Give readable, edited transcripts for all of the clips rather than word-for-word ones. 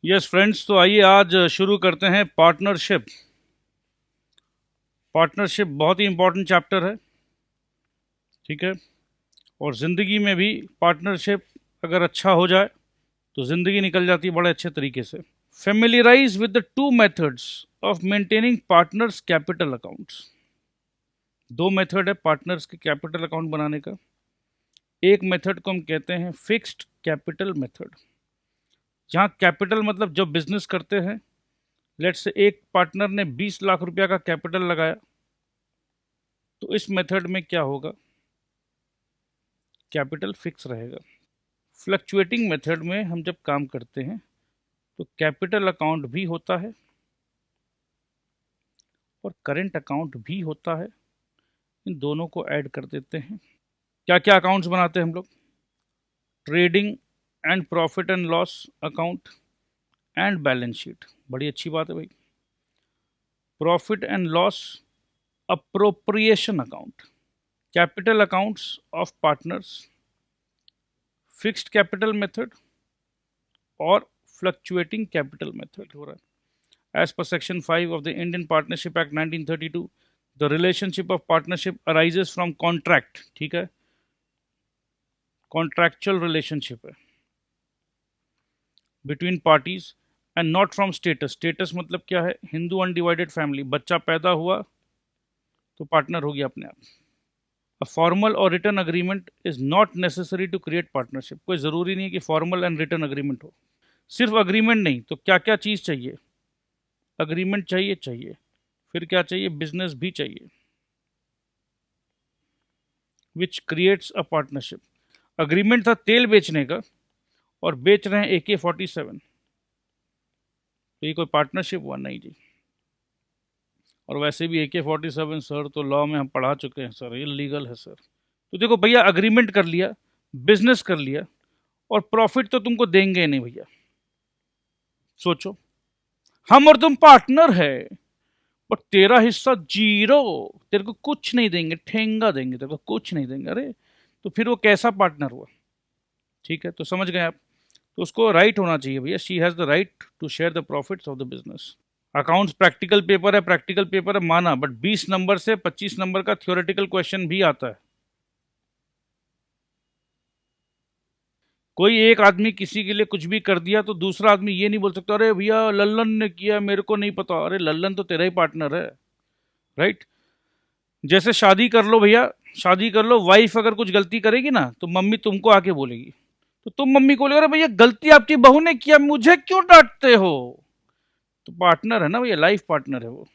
Yes friends, तो आइए आज शुरू करते हैं पार्टनरशिप। पार्टनरशिप बहुत ही इंपॉर्टेंट चैप्टर है, ठीक है। और ज़िंदगी में भी पार्टनरशिप अगर अच्छा हो जाए तो ज़िंदगी निकल जाती है बड़े अच्छे तरीके से। Familiarise with the two methods of maintaining partners capital accounts. दो मेथड है पार्टनर्स के कैपिटल अकाउंट बनाने का। एक मेथड को हम कहते हैं फिक्स्ड कैपिटल मेथड, जहाँ कैपिटल मतलब जब बिजनेस करते हैं, लेट्स से एक पार्टनर ने 20 लाख रुपया का कैपिटल लगाया, तो इस मेथड में क्या होगा, कैपिटल फिक्स रहेगा। फ्लक्चुएटिंग मेथड में हम जब काम करते हैं तो कैपिटल अकाउंट भी होता है और करेंट अकाउंट भी होता है, इन दोनों को ऐड कर देते हैं। क्या क्या अकाउंट्स बनाते हैं हम लोग? Trading and profit and loss account and balance sheet. बड़ी अच्छी बात है भाई। Profit and loss appropriation account, capital accounts of partners, fixed capital method और फ्लक्चुएटिंग कैपिटल मेथड हो रहा है। As per Section 5 of the Indian Partnership Act 1932, the relationship of partnership arises from contract, ठीक है, contractual relationship है between parties and not from status. Status मतलब क्या है? हिंदू अनडिवाइडेड फैमिली, बच्चा पैदा हुआ तो पार्टनर हो गया अपने आप। A formal or written agreement is not necessary to create partnership. कोई ज़रूरी नहीं है कि फॉर्मल एंड रिटन अग्रीमेंट हो। सिर्फ अग्रीमेंट नहीं तो क्या क्या चीज़ चाहिए? अग्रीमेंट चाहिए, फिर क्या चाहिए? बिजनेस भी चाहिए, which creates a partnership. Agreement था तेल बेचने का और बेच रहे हैं AK-47, तो ये कोई पार्टनरशिप हुआ? नहीं जी। और वैसे भी AK-47 सर तो लॉ में हम पढ़ा चुके हैं सर, इलीगल है सर। तो देखो भैया, अग्रीमेंट कर लिया, बिजनेस कर लिया, और प्रॉफिट तो तुमको देंगे नहीं भैया। सोचो, हम और तुम पार्टनर है, बट तेरा हिस्सा जीरो, तेरे को कुछ नहीं देंगे, ठेंगा देंगे, तेरे को कुछ नहीं देंगे। अरे तो फिर वो कैसा पार्टनर हुआ? ठीक है, तो समझ गए आप। तो उसको राइट होना चाहिए भैया, she has the right to share the profits of the business. Accounts practical paper है, प्रैक्टिकल पेपर है माना, बट 20 नंबर से 25 नंबर का थियोरेटिकल क्वेश्चन भी आता है। कोई एक आदमी किसी के लिए कुछ भी कर दिया तो दूसरा आदमी ये नहीं बोल सकता अरे भैया लल्लन ने किया, मेरे को नहीं पता। अरे लल्लन तो तेरा ही पार्टनर है, राइट। जैसे शादी कर लो भैया, शादी कर लो, वाइफ अगर कुछ गलती करेगी ना तो मम्मी तुमको आके बोलेगी, तो तुम मम्मी को बोलोगे अरे भैया गलती आपकी बहू ने किया, मुझे क्यों डांटते हो? तो पार्टनर है ना भैया, लाइफ पार्टनर है वो।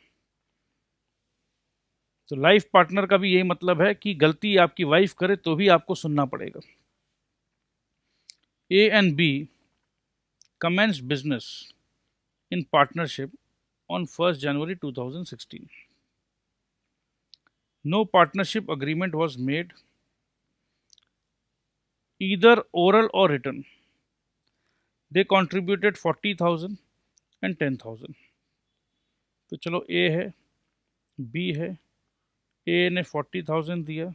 तो लाइफ पार्टनर का भी यही मतलब है कि गलती आपकी वाइफ करे तो भी आपको सुनना पड़ेगा। A and B commenced business in partnership on 1st January 2016. No partnership agreement was made, either oral or written. They contributed 40,000 and 10,000. तो चलो A है, B है, A ने 40,000 दिया,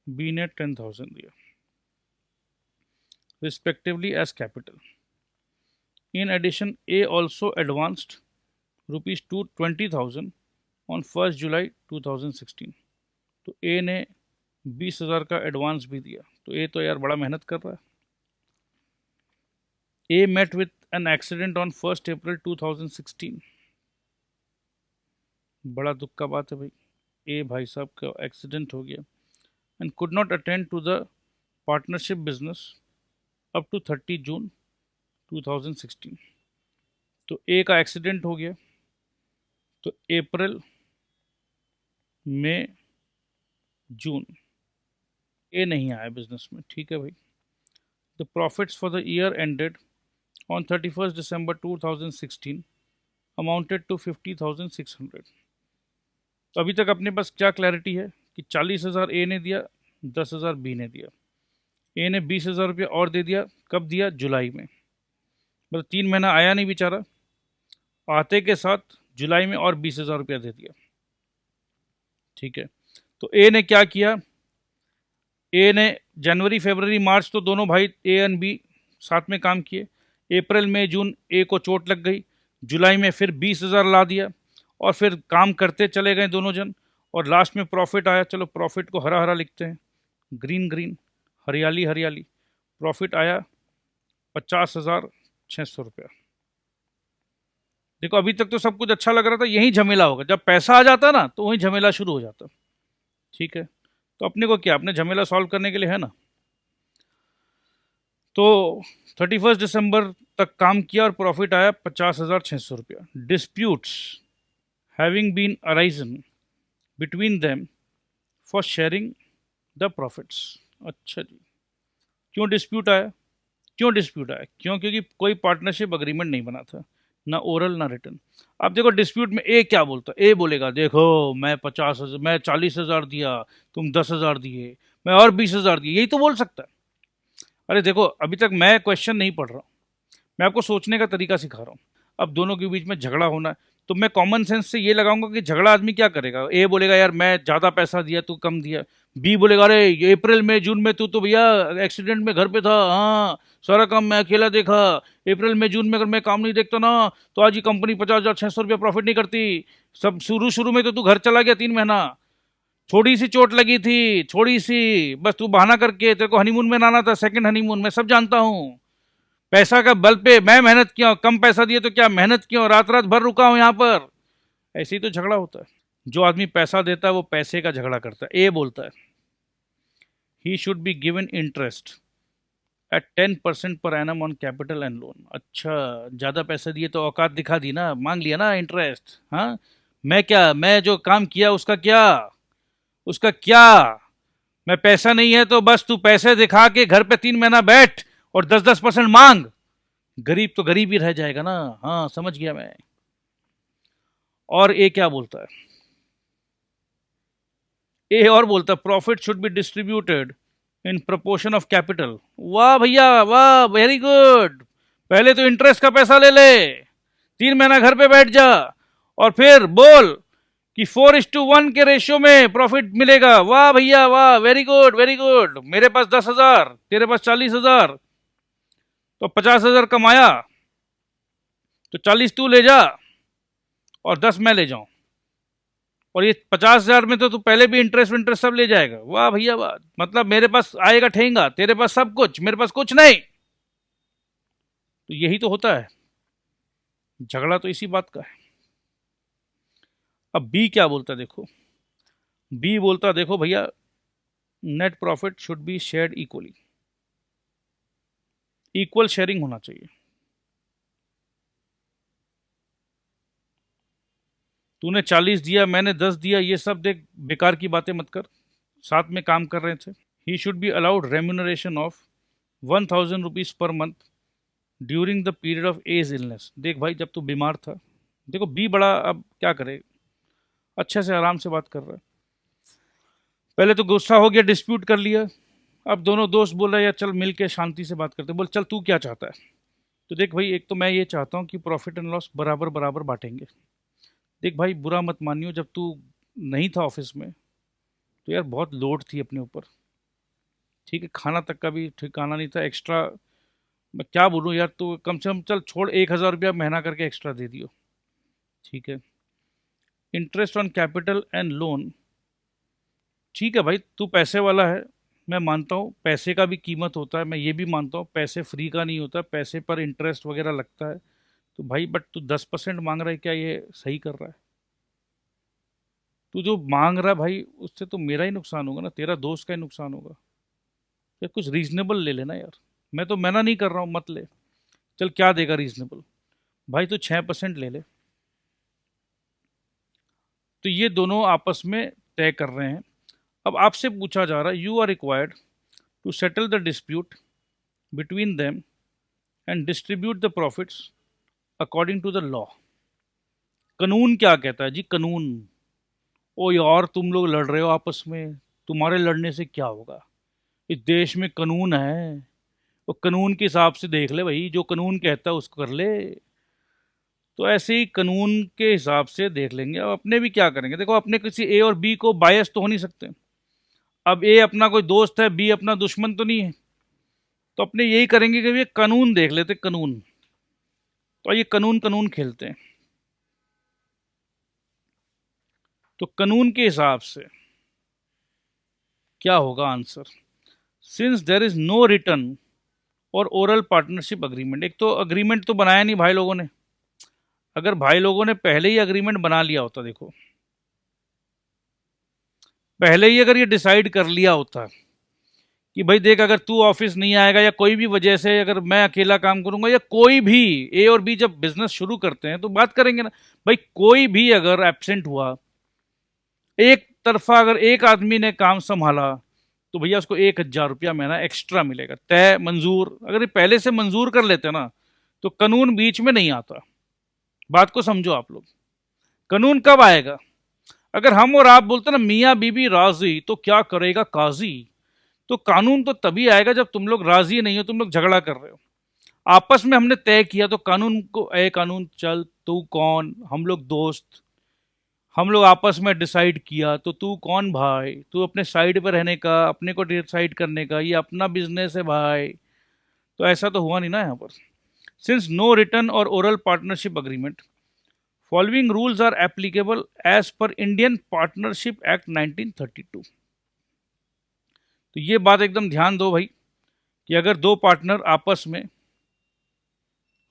B ने 10,000 दिया, respectively as capital. In addition, A also advanced rupees 20,000 on 1st July 2016. तो A ने 20,000 का एडवांस भी दिया। तो A तो यार बड़ा मेहनत कर रहा है। A met with an accident on 1st April 2016. बड़ा दुख का बात है भाई, A भाई साहब का एक्सीडेंट हो गया and could not attend to the partnership business up to 30 June 2016. तो A का एक्सीडेंट हो गया, तो अप्रैल, मई, जून A नहीं आया बिजनेस में, ठीक है भाई। The profits for the year ended on 31st December 2016 amounted to 50,600. तो अभी तक अपने पास क्या क्लैरिटी है कि 40,000 ए ने दिया, 10,000 बी ने दिया। ए ने 20,000 रुपया और दे दिया, कब दिया? जुलाई में। मतलब 3 महीना आया नहीं बेचारा, आते के साथ जुलाई में और 20,000 रुपया दे दिया, ठीक है। तो ए ने क्या किया? ए ने जनवरी फरवरी मार्च तो दोनों भाई ए एंड बी साथ में काम किए। अप्रैल मई जून ए को चोट लग गई, जुलाई में फिर 20,000 ला दिया और फिर काम करते चले गए दोनों जन, और लास्ट में प्रॉफिट आया। चलो प्रॉफिट को हरा हरा लिखते हैं, ग्रीन ग्रीन, हरियाली हरियाली। प्रॉफिट आया 50,600 रुपया। देखो अभी तक तो सब कुछ अच्छा लग रहा था, यही झमेला होगा, जब पैसा आ जाता ना तो वही झमेला शुरू हो जाता। ठीक है, तो अपने को क्या, अपने झमेला सॉल्व करने के लिए है ना। तो 31 दिसंबर तक काम किया और प्रॉफिट आया 50,600 रुपया। Disputes having been arisen between them for sharing the profits. अच्छा जी, क्यों डिस्प्यूट आया? क्यों डिस्प्यूट आया? क्यों? क्योंकि कोई पार्टनरशिप अग्रीमेंट नहीं बना था, ना ओरल ना रिटर्न। अब देखो डिस्प्यूट में ए क्या बोलता है? ए बोलेगा देखो मैं 50,000, मैं 40,000 दिया, तुम 10,000 दिए, मैं और 20,000 दिए, यही तो बोल सकता है। अरे देखो अभी तक मैं क्वेश्चन नहीं पढ़ रहा हूँ, मैं आपको सोचने का तरीका सिखा रहा हूँ। अब दोनों के बीच में झगड़ा होना है तो मैं कॉमन सेंस से ये लगाऊंगा कि झगड़ा आदमी क्या करेगा। ए बोलेगा यार मैं ज़्यादा पैसा दिया, तू कम दिया। बी बोलेगा अरे ये अप्रैल में जून में तू तो भैया एक्सीडेंट में घर पे था, हाँ सारा काम मैं अकेला देखा। अप्रैल में जून में अगर मैं काम नहीं देखता ना तो आज ये कंपनी 50,600 रुपया प्रॉफिट नहीं करती। सब शुरू शुरू में तो तू घर चला गया 3 महीना, थोड़ी सी चोट लगी थी, थोड़ी सी, बस तू बहाना करके, तेरे को हनीमून में आना था, सेकंड हनीमून, मैं सब जानता हूँ। पैसा का बल पे मैं मेहनत किया, कम पैसा दिए तो क्या मेहनत किया, रात रात भर रुका हूं यहाँ पर। ऐसे ही तो झगड़ा होता है। जो आदमी पैसा देता है वो पैसे का झगड़ा करता है। ए बोलता है ही should be given interest eight 10% per annum on capital and loan. अच्छा, ज़्यादा पैसे दिए तो औकात दिखा दी ना, मांग लिया ना इंटरेस्ट। हाँ, मैं क्या, मैं जो काम किया उसका क्या, उसका क्या? मैं पैसा नहीं है तो बस तू पैसे दिखा के घर पे 3 महीना बैठ और 10-10% मांग, गरीब तो गरीब ही रह जाएगा ना। हाँ समझ गया मैं। और ए क्या बोलता है? ए और बोलता है profit should be distributed in proportion of capital. वाह भैया वाह, वेरी गुड। पहले तो इंटरेस्ट का पैसा ले ले, 3 महीना घर पे बैठ जा और फिर बोल कि 4:1 के रेशियो में प्रॉफिट मिलेगा। वाह भैया वाह, वेरी गुड वेरी गुड। मेरे पास 10,000, तेरे पास 40,000, तो 50,000 कमाया, तो 40 तू ले जा और 10 मैं ले जाऊं, और ये 50,000 में तो तू पहले भी इंटरेस्ट इंटरेस्ट सब ले जाएगा। वाह भैया वाह, मतलब मेरे पास आएगा ठेंगा, तेरे पास सब कुछ, मेरे पास कुछ नहीं। तो यही तो होता है, झगड़ा तो इसी बात का है। अब बी क्या बोलता है देखो, बी बोलता है देखो भैया net profit should be shared equally, equal sharing होना चाहिए। तूने 40 दिया, मैंने 10 दिया, ये सब देख बेकार की बातें मत कर, साथ में काम कर रहे थे। He should be allowed remuneration of 1,000 rupees per month during the period of as illness. देख भाई जब तू बीमार था, देखो बी बड़ा अब क्या करे, अच्छे से आराम से बात कर रहा है। पहले तो गुस्सा हो गया, डिस्प्यूट कर लिया, अब दोनों दोस्त बोल रहे हैं यार चल मिल के शांति से बात करते। बोल चल तू क्या चाहता है? तो देख भाई, एक तो मैं ये चाहता हूँ कि प्रॉफिट एंड लॉस बराबर बराबर बांटेंगे। देख भाई बुरा मत मानियो, जब तू नहीं था ऑफिस में तो यार बहुत लोड थी अपने ऊपर, ठीक है, खाना तक का भी ठिकाना नहीं था, एक्स्ट्रा मैं क्या बोलूँ यार, तो कम से कम चल छोड़ 1,000 रुपया महीना करके एक्स्ट्रा दे दियो, ठीक है। Interest on capital and loan, ठीक है भाई तू पैसे वाला है, मैं मानता हूँ पैसे का भी कीमत होता है, मैं ये भी मानता हूँ पैसे फ्री का नहीं होता, पैसे पर इंटरेस्ट वगैरह लगता है। तो भाई बट तू 10% मांग रहा है, क्या ये सही कर रहा है? तू जो मांग रहा है भाई उससे तो मेरा ही नुकसान होगा ना, तेरा दोस्त का ही नुकसान होगा। यार कुछ रीजनेबल ले लेना यार, मैं तो मना नहीं कर रहा हूँ मत ले, चल क्या देगा रीजनेबल? भाई तो 6% ले ले। तो ये दोनों आपस में तय कर रहे हैं। अब आपसे पूछा जा रहा है you are required to settle the dispute between them and distribute the profits according to the law. कानून क्या कहता है जी? कानून, ओ यार तुम लोग लड़ रहे हो आपस में, तुम्हारे लड़ने से क्या होगा? इस देश में कानून है, वो कानून के हिसाब से देख ले भाई, जो कानून कहता है उसको कर ले। तो ऐसे ही कानून के हिसाब से देख लेंगे। अब अपने भी क्या करेंगे, देखो अपने किसी ए और बी को बायस तो हो नहीं सकते। अब ए अपना कोई दोस्त है, बी अपना दुश्मन तो नहीं है, तो अपने यही करेंगे कि ये कानून देख लेते, कानून तो ये कानून कानून खेलते हैं। तो कानून के हिसाब से क्या होगा answer? Since there is no written or oral partnership agreement, एक तो अग्रीमेंट तो बनाया नहीं भाई लोगों ने। अगर भाई लोगों ने पहले ही अग्रीमेंट बना लिया होता, देखो पहले ही अगर ये डिसाइड कर लिया होता कि भाई देख, अगर तू ऑफिस नहीं आएगा या कोई भी वजह से अगर मैं अकेला काम करूंगा, या कोई भी ए और बी जब बिजनेस शुरू करते हैं तो बात करेंगे ना भाई, कोई भी अगर एब्सेंट हुआ, एक तरफा अगर एक आदमी ने काम संभाला, तो भैया उसको 1,000 रुपया महीना एक्स्ट्रा मिलेगा, तय मंजूर। अगर ये पहले से मंजूर कर लेते ना तो कानून बीच में नहीं आता। बात को समझो आप लोग। कानून कब आएगा? अगर हम और आप बोलते ना मियाँ बीबी राजी तो क्या करेगा काजी। तो कानून तो तभी आएगा जब तुम लोग राजी नहीं हो, तुम लोग झगड़ा कर रहे हो। आपस में हमने तय किया तो कानून को, ए कानून चल, तू कौन, हम लोग दोस्त, हम लोग आपस में डिसाइड किया, तो तू कौन भाई, तू अपने साइड पर रहने का, अपने को डिसाइड करने का, ये अपना बिजनेस है भाई। तो ऐसा तो हुआ नहीं ना यहाँ पर। Since no written or oral partnership agreement, following rules are applicable as per Indian partnership act 1932। तो ये बात एकदम ध्यान दो भाई कि अगर दो पार्टनर आपस में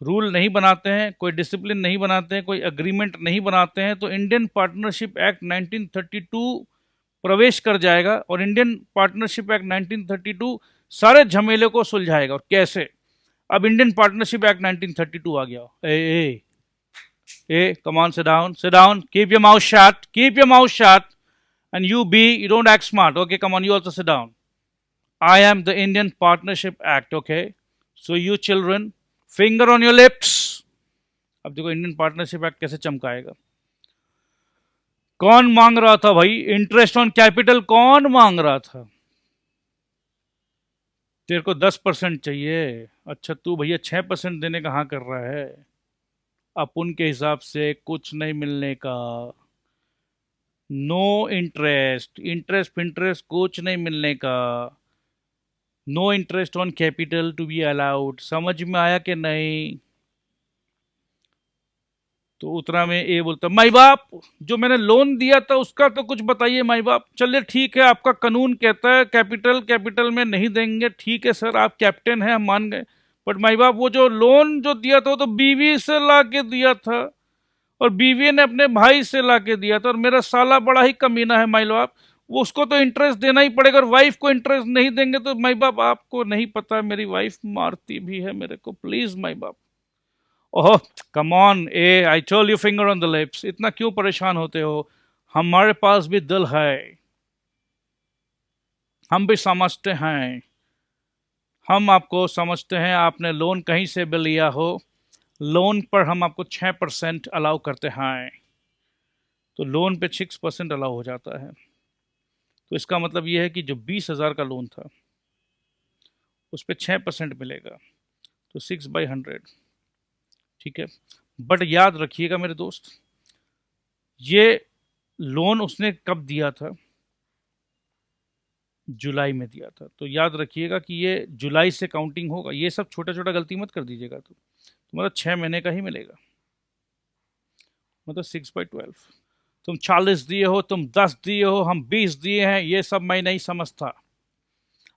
रूल नहीं बनाते हैं, कोई डिसिप्लिन नहीं बनाते हैं, कोई अग्रीमेंट नहीं बनाते हैं, तो इंडियन पार्टनरशिप एक्ट 1932 प्रवेश कर जाएगा और इंडियन पार्टनरशिप एक्ट 1932 सारे झमेले को सुलझाएगा। और कैसे? अब इंडियन पार्टनरशिप एक्ट 1932 आ गया। Eh come on, sit down, keep your mouth shut, keep your mouth shut, and you don't act smart. Okay, come on, you also sit down. I am the Indian Partnership Act. Okay, so you children, finger on your lips. अब देखो Indian partnership act कैसे चमकाएगा। कौन मांग रहा था भाई interest on capital? कौन मांग रहा था? तेरे को 10% चाहिए, अच्छा तू भैया 6% देने का हाँ कर रहा है। अपन के हिसाब से कुछ नहीं मिलने का, नो इंटरेस्ट, इंटरेस्ट इंटरेस्ट कुछ नहीं मिलने का, no interest on capital to be allowed. समझ में आया कि नहीं? तो उतरा में ए बोलता, माई बाप जो मैंने लोन दिया था उसका तो कुछ बताइए माई बाप। चलिए ठीक है, आपका कानून कहता है कैपिटल कैपिटल में नहीं देंगे, ठीक है सर, आप कैप्टन हैं, हम मान गए। बट माई बाप वो जो लोन जो दिया था वो तो बीवी से ला के दिया था, और बीवी ने अपने भाई से ला के दिया था, और मेरा साला बड़ा ही कमीना है माई बाप, वो उसको तो इंटरेस्ट देना ही पड़ेगा, और वाइफ को इंटरेस्ट नहीं देंगे तो माई बाप आपको नहीं पता मेरी वाइफ मारती भी है मेरे को, प्लीज माई बाप। Oh come on eh, I told you finger on the lips. इतना क्यों परेशान होते हो? हमारे पास भी दिल है, हम भी समझते हैं, हम आपको समझते हैं। आपने लोन कहीं से भी लिया हो, लोन पर हम आपको 6% अलाउ करते हैं, तो लोन पे 6% अलाउ हो जाता है। तो इसका मतलब ये है कि जो 20,000 का लोन था उस पर 6% मिलेगा, तो 6/100, ठीक है। बट याद रखिएगा मेरे दोस्त, ये लोन उसने कब दिया था? जुलाई में दिया था। तो याद रखिएगा कि ये जुलाई से काउंटिंग होगा। ये सब छोटा छोटा गलती मत कर दीजिएगा। तो मतलब 6 महीने का ही मिलेगा, मतलब 6/12। तुम 40 दिए हो, तुम 10 दिए हो, हम 20 दिए हैं, ये सब मैं नहीं समझता।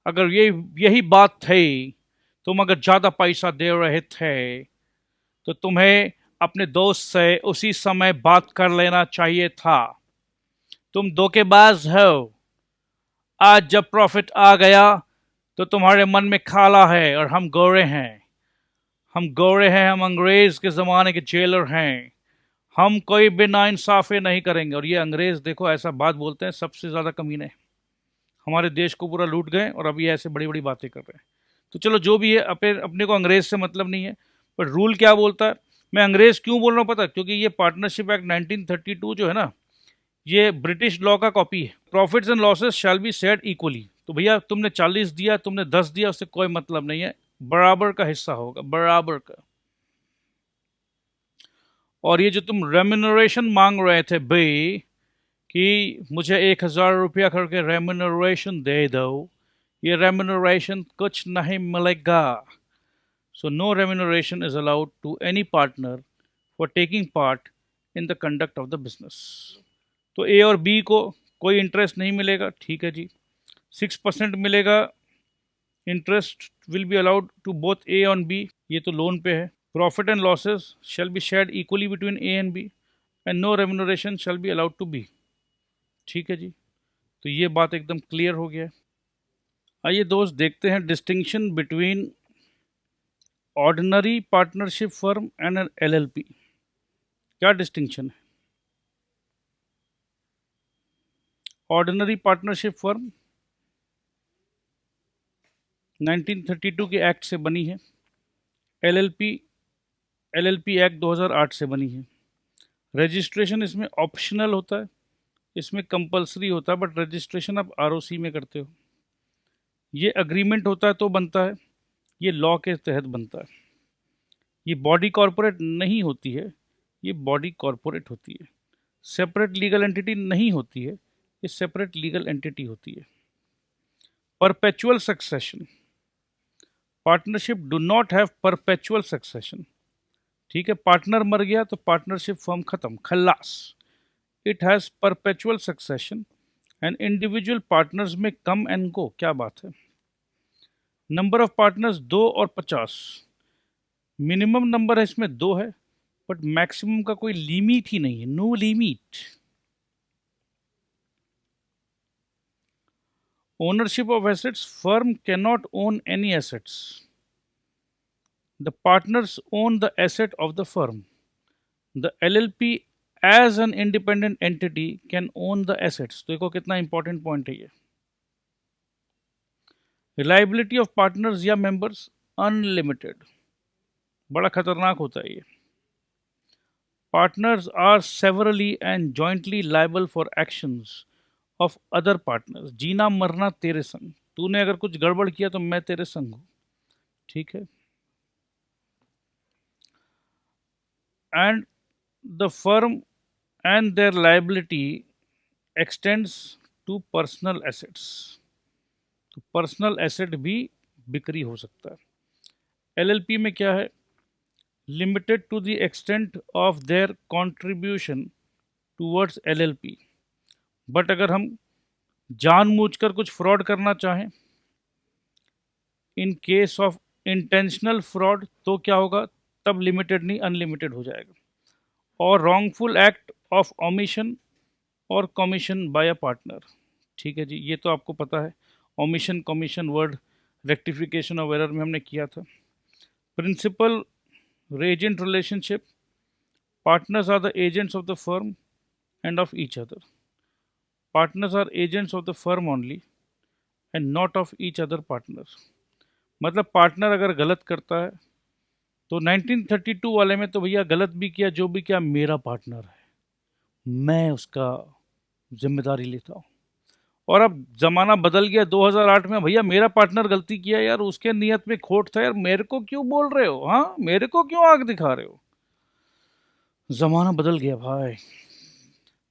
अगर ये यही बात थी, तुम अगर ज़्यादा पैसा दे रहे थे तो तुम्हें अपने दोस्त से उसी समय बात कर लेना चाहिए था। तुम धोखेबाज हो। आज जब प्रॉफिट आ गया तो तुम्हारे मन में खाला है, और हम गोरे हैं, हम गोरे हैं, हम अंग्रेज के ज़माने के जेलर हैं, हम कोई भी नाइंसाफ़ी नहीं करेंगे। और ये अंग्रेज देखो ऐसा बात बोलते हैं, सबसे ज़्यादा कमीने हमारे देश को पूरा लूट गए, और अभी ऐसे बड़ी बड़ी बातें कर रहे हैं। तो चलो जो भी है, अपने को अंग्रेज से मतलब नहीं है, पर रूल क्या बोलता है। मैं अंग्रेज क्यों बोल रहा हूँ पता? क्योंकि ये पार्टनरशिप एक्ट 1932 जो है ना, ये ब्रिटिश लॉ का कॉपी है। Profits and losses shall be shared equally. तो भैया तुमने 40 दिया, तुमने 10 दिया, उससे कोई मतलब नहीं है, बराबर का हिस्सा होगा, बराबर का। और ये जो तुम रेम्यूनरेशन मांग रहे थे भाई कि मुझे 1,000 रुपया करके रेम्यूनरेशन दे दो, ये रेम्यूनरेशन कुछ नहीं मिलेगा। So no remuneration is allowed to any partner for taking part in the conduct of the business. तो ए और बी को कोई इंटरेस्ट नहीं मिलेगा, ठीक है जी. 6% मिलेगा. Interest will be allowed to both A and B. ये तो लोन पे है. Profit and losses shall be shared equally between A and B and no remuneration shall be allowed to B. ठीक है जी. तो ये बात एकदम क्लियर हो गया है. आइए दोस्त देखते हैं distinction between ordinary partnership firm and an LLP. क्या डिस्टिंक्शन है? ऑर्डिनरी पार्टनरशिप फर्म 1932 के एक्ट से बनी है. एलएलपी एक्ट 2008 से बनी है. रजिस्ट्रेशन इसमें ऑप्शनल होता है, इसमें कंपलसरी होता है, बट रजिस्ट्रेशन आप आरओसी में करते हो. ये अग्रीमेंट होता है तो बनता है, ये लॉ के तहत बनता है. ये बॉडी कॉरपोरेट नहीं होती है, ये बॉडी कॉरपोरेट होती है. सेपरेट लीगल एंटिटी नहीं होती है, ये सेपरेट लीगल एंटिटी होती है. Perpetual succession. Partnership do not have perpetual succession. ठीक है, पार्टनर मर गया तो पार्टनरशिप फर्म खत्म, खल्लास. It has perpetual succession and individual partners may come and go. क्या बात है. नंबर ऑफ पार्टनर्स 2 और 50. मिनिमम नंबर है इसमें 2 है, बट मैक्सिमम का कोई लिमिट ही नहीं है. No limit. Ownership of assets. Firm can not own any assets. The partners own the asset of the firm. The LLP as an independent entity can own the assets. तो देखो कितना important point है ये. Reliability of partners या members unlimited. बड़ा खतरनाक होता है ये. Partners are severally and jointly liable for actions of other partners. जीना मरना तेरे संग. तूने अगर कुछ गड़बड़ किया तो मैं तेरे संग हूँ. ठीक है. And the firm and their liability extends to personal assets. तो पर्सनल एसेट भी बिक्री हो सकता है. एलएलपी में क्या है? Limited to the extent of their contribution towards LLP. But अगर हम जानबूझकर कुछ फ्रॉड करना चाहें, in case of intentional fraud, तो क्या होगा? तब लिमिटेड नहीं अनलिमिटेड हो जाएगा. और wrongful act of omission or commission by a partner. ठीक है जी, ये तो आपको पता है. Omission commission word rectification of error में हमने किया था. Principal agent relationship. Partners are the agents of the firm and of each other. Partners are agents of the firm only and not of each other partner. मतलब partner अगर गलत करता है तो 1932 वाले में तो भैया गलत भी किया, जो भी किया, मेरा पार्टनर है, मैं उसका जिम्मेदारी लेता हूँ. और अब ज़माना बदल गया 2008 में. भैया मेरा पार्टनर गलती किया यार, उसके नियत में खोट था यार, मेरे को क्यों बोल रहे हो? हाँ, मेरे को क्यों आग दिखा रहे हो? ज़माना बदल गया भाई.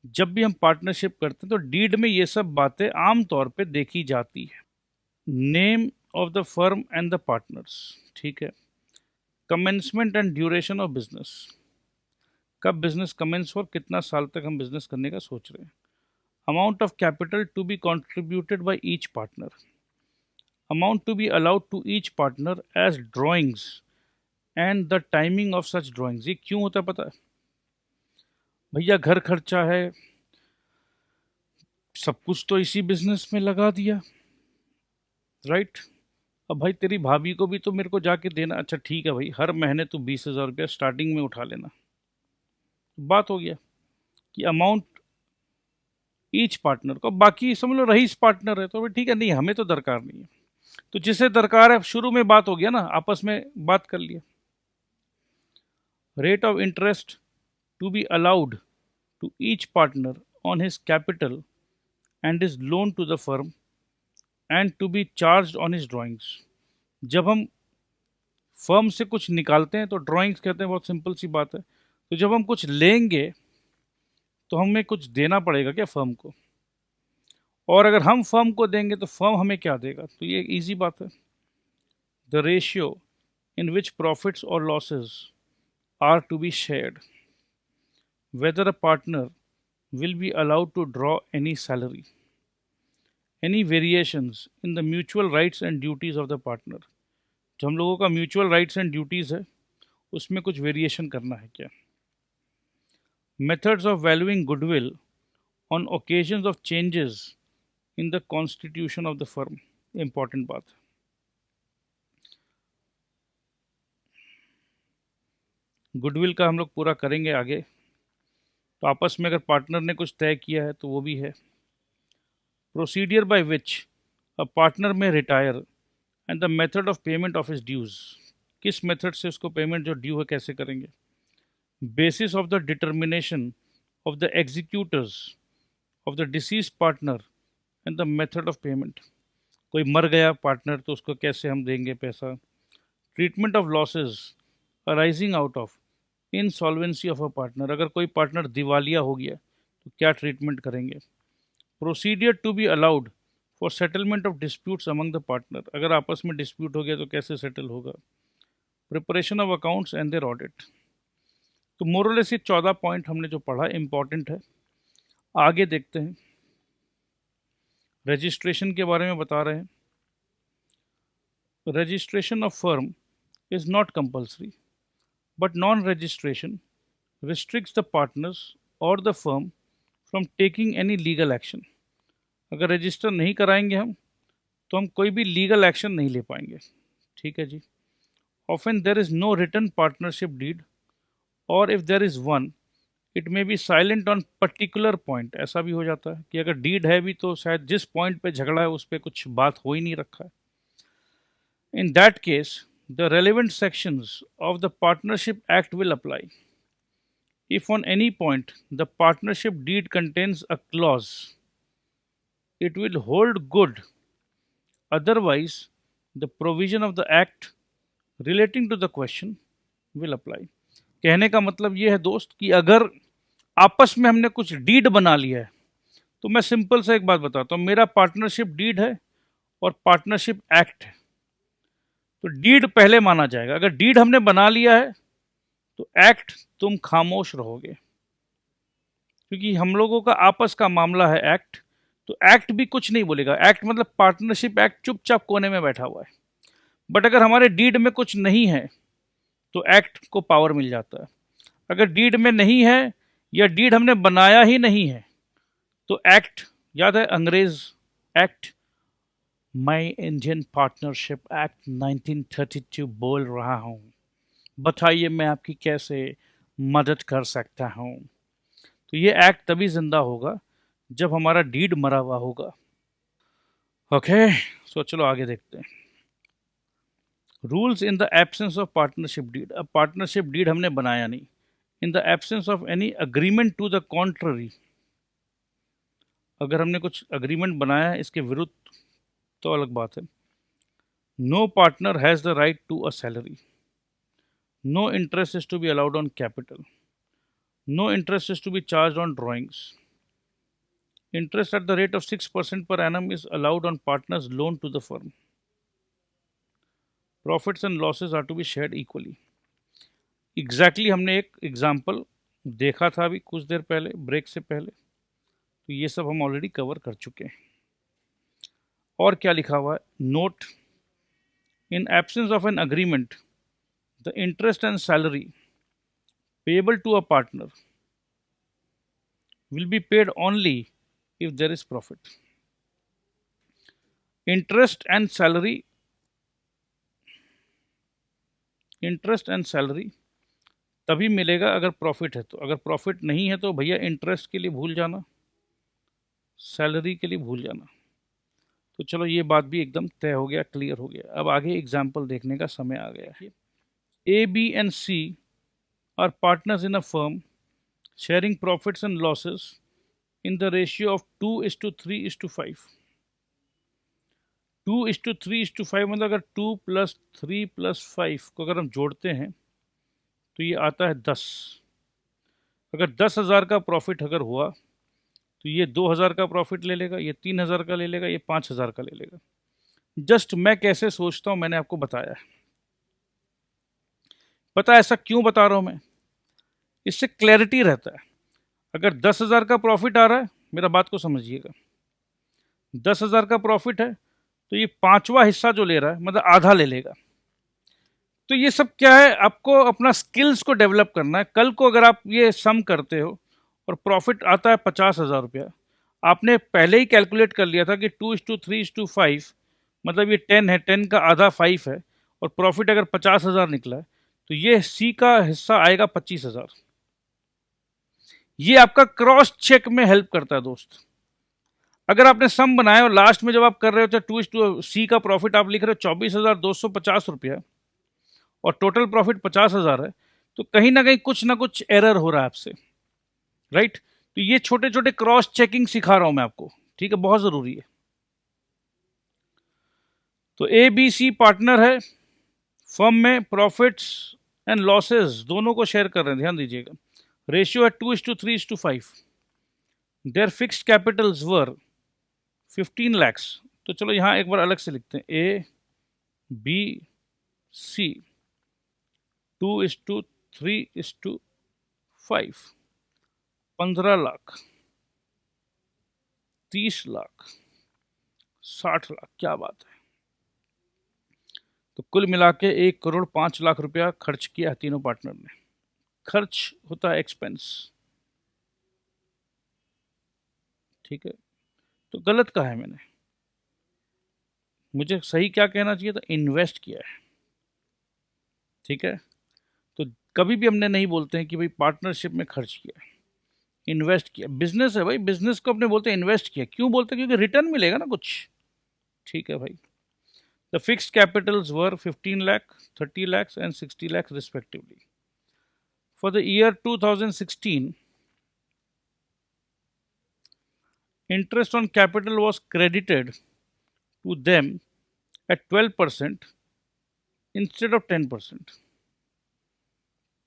जब भी हम पार्टनरशिप करते हैं तो डीड में ये सब बातें आम तौर पे देखी जाती है. Name of the firm and the partners. ठीक है. Commencement and duration of business. कब बिजनेस कमेंस हो और कितना साल तक हम बिजनेस करने का सोच रहे हैं. Amount of capital to be contributed by each partner. Amount to be allowed to each partner as drawings and the timing of such drawings. ये क्यों होता है पता है? भैया घर खर्चा है, सब कुछ तो इसी बिजनेस में लगा दिया, राइट. अब भाई तेरी भाभी को भी तो मेरे को जाके देना. अच्छा ठीक है भाई, हर महीने तू 20,000 रुपया स्टार्टिंग में उठा लेना. बात हो गया कि अमाउंट ईच पार्टनर को. बाकी समझ लो रईस पार्टनर है तो ठीक है, नहीं हमें तो दरकार नहीं है. तो जिसे दरकार है, शुरू में बात हो गया ना, आपस में बात कर लिया. Rate of interest to be allowed to each partner on his capital and is loan to the firm and to be charge on his drawings. जब हम फर्म से कुछ निकालते हैं तो ड्राइंग्स कहते हैं, बहुत सिंपल सी बात है. तो जब हम कुछ लेंगे तो हमें कुछ देना पड़ेगा क्या फर्म को? और अगर हम फर्म को देंगे तो फर्म हमें क्या देगा? तो ये इजी बात है. The ratio in which profits or losses are to be shared, whether a partner will be allowed to draw any salary, any variations in the mutual rights and duties of the partner. जो हम लोगों का mutual rights and duties है उसमें कुछ variation करना है क्या. Methods of valuing goodwill on occasions of changes in the constitution of the firm. Important बात है. गुडविल का हम लोग पूरा करेंगे आगे. तो आपस में अगर पार्टनर ने कुछ तय किया है तो वो भी है. Procedure by which a partner may retire and the method of payment of his dues. किस मेथड से उसको पेमेंट जो ड्यू है कैसे करेंगे. Basis of the determination of the executors of the deceased partner and the method of payment. कोई मर गया पार्टनर तो उसको कैसे हम देंगे पैसा. Treatment of losses arising out of insolvency of a partner. अगर कोई पार्टनर दिवालिया हो गया तो क्या ट्रीटमेंट करेंगे. Procedure to be allowed for settlement of disputes among the partner. अगर आपस में डिस्प्यूट हो गया तो कैसे सेटल होगा. Preparation of accounts and their audit. तो मोरलेस ये 14 पॉइंट हमने जो पढ़ा इंपॉर्टेंट है. आगे देखते हैं. रजिस्ट्रेशन के बारे में बता रहे हैं. Registration of firm is not compulsory but non-registration restricts the partners or the firm from taking any legal action. अगर रजिस्टर नहीं कराएंगे हम तो हम कोई भी लीगल एक्शन नहीं ले पाएंगे. ठीक है जी. Often there is no written partnership deed or if there is one it may be silent on particular point. ऐसा भी हो जाता है कि अगर डीड है भी तो शायद जिस पॉइंट पे झगड़ा है उस पर कुछ बात हो ही नहीं रखा है. In that case the relevant sections of the Partnership Act will apply. If on any point the partnership deed contains a clause, it will hold good. Otherwise, the provision of the Act relating to the question will apply. कहने का मतलब ये है दोस्त कि अगर आपस में हमने कुछ डीड बना लिया है तो मैं सिंपल से एक बात बताता हूँ. मेरा पार्टनरशिप डीड है और पार्टनरशिप एक्ट है तो डीड पहले माना जाएगा. अगर डीड हमने बना लिया है तो एक्ट तुम खामोश रहोगे क्योंकि हम लोगों का आपस का मामला है एक्ट. तो एक्ट भी कुछ नहीं बोलेगा. एक्ट मतलब पार्टनरशिप एक्ट चुपचाप कोने में बैठा हुआ है. बट अगर हमारे डीड में कुछ नहीं है तो एक्ट को पावर मिल जाता है. अगर डीड में नहीं है या डीड हमने बनाया ही नहीं है तो एक्ट, याद है अंग्रेज एक्ट, मैं इंडियन पार्टनरशिप एक्ट 1932 बोल रहा हूँ. बताइए मैं आपकी कैसे मदद कर सकता हूँ. तो ये एक्ट तभी जिंदा होगा जब हमारा डीड मरा हुआ होगा. ओके सो चलो आगे देखते हैं. Rules in the absence of partnership deed. अब पार्टनरशिप डीड हमने बनाया नहीं. In the absence of any agreement to the contrary. अगर हमने कुछ अग्रीमेंट बनाया है इसके विरुद्ध तो अलग बात है. No partner has the right to a salary. No interest is to be allowed on capital. No interest is to be charge on drawings. Interest at the rate of 6% per annum is allowed on partners loan to the firm. Profits and losses are to be shared equally. Exactly हमने एक example देखा था अभी कुछ देर पहले break से पहले. तो ये सब हम ऑलरेडी कवर कर चुके हैं. और क्या लिखा हुआ है. Note in absence of an agreement the interest and salary payable to a partner will be paid only if there is profit. Interest and salary तभी मिलेगा अगर प्रॉफिट है. तो अगर प्रॉफिट नहीं है तो भैया इंटरेस्ट के लिए भूल जाना, सैलरी के लिए भूल जाना. तो चलो ये बात भी एकदम तय हो गया, क्लियर हो गया. अब आगे एग्जाम्पल देखने का समय आ गया है. A, B and C are partners in a firm sharing profits and losses in the ratio of 2:3:5. 2:3:5 मतलब अगर 2 + 3 + 5 को अगर हम जोड़ते हैं तो ये आता है 10. अगर 10,000 का प्रॉफिट अगर हुआ तो ये 2,000 का प्रॉफिट ले लेगा, ये 3,000 का ले लेगा, ये 5,000 का ले लेगा. जस्ट मैं कैसे सोचता हूँ मैंने आपको बताया है. पता है ऐसा क्यों बता रहा हूं मैं? इससे क्लैरिटी रहता है। अगर 10,000 का प्रॉफिट आ रहा है, मेरा बात को समझिएगा, 10,000 का प्रॉफिट है तो ये पांचवा हिस्सा जो ले रहा है मतलब आधा ले लेगा। तो ये सब क्या है, आपको अपना स्किल्स को डेवलप करना है। कल को अगर आप ये सम करते हो और प्रॉफिट आता है 50,000 रुपया, आपने पहले ही कैलकुलेट कर लिया था कि 2:3:5, मतलब ये 10 है, 10 का आधा 5 है, और प्रॉफिट अगर 50,000 निकला है तो ये सी का हिस्सा आएगा 25,000। ये आपका क्रॉस चेक में हेल्प करता है दोस्त। अगर आपने सम बनाया और लास्ट में जब आप कर रहे हो, 2:सी का प्रॉफिट आप लिख रहे हो 24,250 रुपया और टोटल प्रॉफिट 50,000 है, तो कहीं ना कुछ एरर हो रहा है आपसे, राइट? तो ये छोटे छोटे क्रॉस चेकिंग सिखा रहा हूं मैं आपको, ठीक है, बहुत जरूरी है। तो ए बी सी पार्टनर है, फर्म में प्रॉफिट्स एंड लॉसेस दोनों को शेयर कर रहे हैं, ध्यान दीजिएगा। रेशियो है 2:3:5। Their fixed capitals were 15 lakhs। तो चलो यहां एक बार अलग से लिखते हैं, A B C 2:3:5, 15 lakh, 30 lakh, 60 lakh, क्या बात है। तो कुल मिला के 1,05,00,000 रुपया खर्च किया तीनों पार्टनर ने। खर्च होता है एक्सपेंस, ठीक है। तो गलत कहा है मैंने, मुझे सही क्या कहना चाहिए था, इन्वेस्ट किया है, ठीक है। तो कभी भी हमने नहीं बोलते हैं कि भाई पार्टनरशिप में खर्च किया, इन्वेस्ट किया। बिजनेस है भाई, बिजनेस को अपने बोलते हैं इन्वेस्ट किया, क्यों बोलते हैं? क्योंकि रिटर्न मिलेगा ना कुछ, ठीक है भाई। The fixed capitals were 15 lakh, 30 lakhs and 60 lakhs respectively. For the year 2016, interest on capital was credited to them at 12% instead of 10%.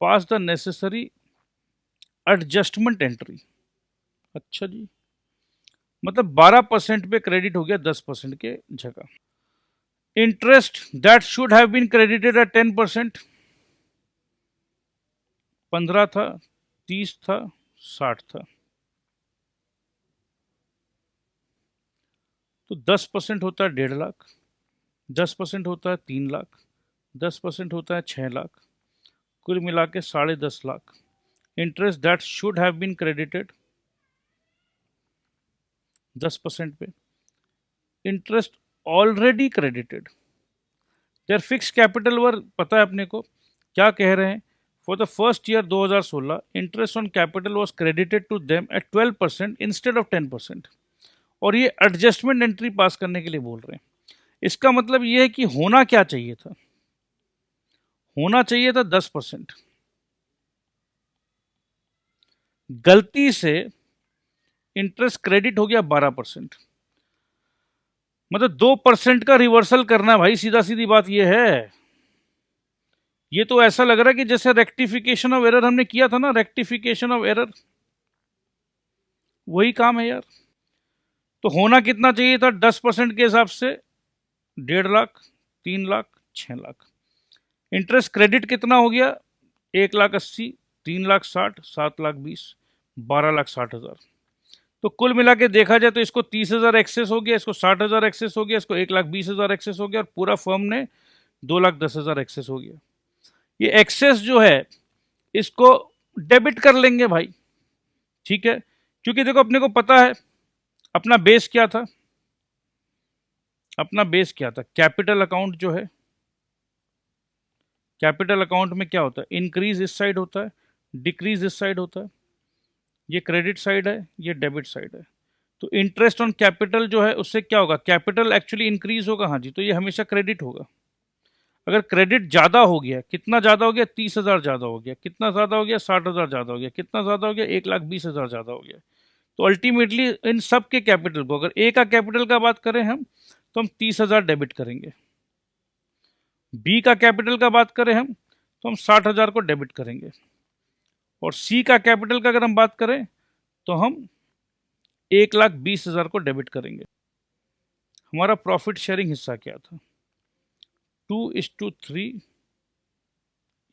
Pass the necessary adjustment entry. अच्छा जी, मतलब 12% पे क्रेडिट हो गया 10% के जगह। Interest that should have been credited at 10%, 15 था, 30 था, 60 था। तो 10% होता है 1.5 लाख, 10% होता है 3 लाख, 10% होता है 6 लाख, कुल मिला के 10.5 lakh. Interest that should have been credited 10% पे, interest already credited. Their fixed capital were, पता है अपने को क्या कह रहे हैं, for the first year 2016 interest on capital was credited to them at 12% instead of 10%। और ये एडजस्टमेंट एंट्री पास करने के लिए बोल रहे हैं। इसका मतलब ये है कि होना क्या चाहिए था, होना चाहिए था 10%, गलती से इंटरेस्ट क्रेडिट हो गया 12%, मतलब 2% का रिवर्सल करना भाई, सीधा सीधी बात ये है। ये तो ऐसा लग रहा है कि जैसे रेक्टिफिकेशन ऑफ एरर हमने किया था ना, रेक्टिफिकेशन ऑफ एरर, वही काम है यार। तो होना कितना चाहिए था 10% के हिसाब से, 1.5 लाख, 3 लाख, 6 लाख। इंटरेस्ट क्रेडिट कितना हो गया, 1,80,000, 3,60,000, 7,20,000, 12,60,000। तो कुल मिला के देखा जाए तो इसको 30,000 एक्सेस हो गया, इसको 60,000 एक्सेस हो गया, इसको 1,20,000 एक्सेस हो गया, और पूरा फर्म ने 2,10,000 एक्सेस हो गया। ये एक्सेस जो है इसको डेबिट कर लेंगे भाई, ठीक है। क्योंकि देखो अपने को पता है अपना बेस क्या था, अपना बेस क्या था, कैपिटल अकाउंट जो है, कैपिटल अकाउंट में क्या होता है, इंक्रीज इस साइड होता है, डिक्रीज इस साइड होता है। ये क्रेडिट साइड है, ये डेबिट साइड है। तो इंटरेस्ट ऑन कैपिटल जो है उससे क्या होगा, कैपिटल एक्चुअली इंक्रीज होगा, हाँ जी, तो ये हमेशा क्रेडिट होगा। अगर क्रेडिट ज़्यादा हो गया, कितना ज़्यादा हो गया, 30,000 ज़्यादा हो गया, कितना ज़्यादा हो गया, 60,000 ज़्यादा हो गया, कितना ज़्यादा हो गया, 1,20,000 ज़्यादा हो गया। तो अल्टीमेटली इन सब के कैपिटल को, अगर ए का कैपिटल का बात करें हम, तो हम 30,000 डेबिट करेंगे। बी का कैपिटल का बात करें हम, तो हम 60,000 को डेबिट करेंगे। और सी का कैपिटल का अगर हम बात करें तो हम 1,20,000 को डेबिट करेंगे। हमारा प्रॉफिट शेयरिंग हिस्सा क्या था, 2:3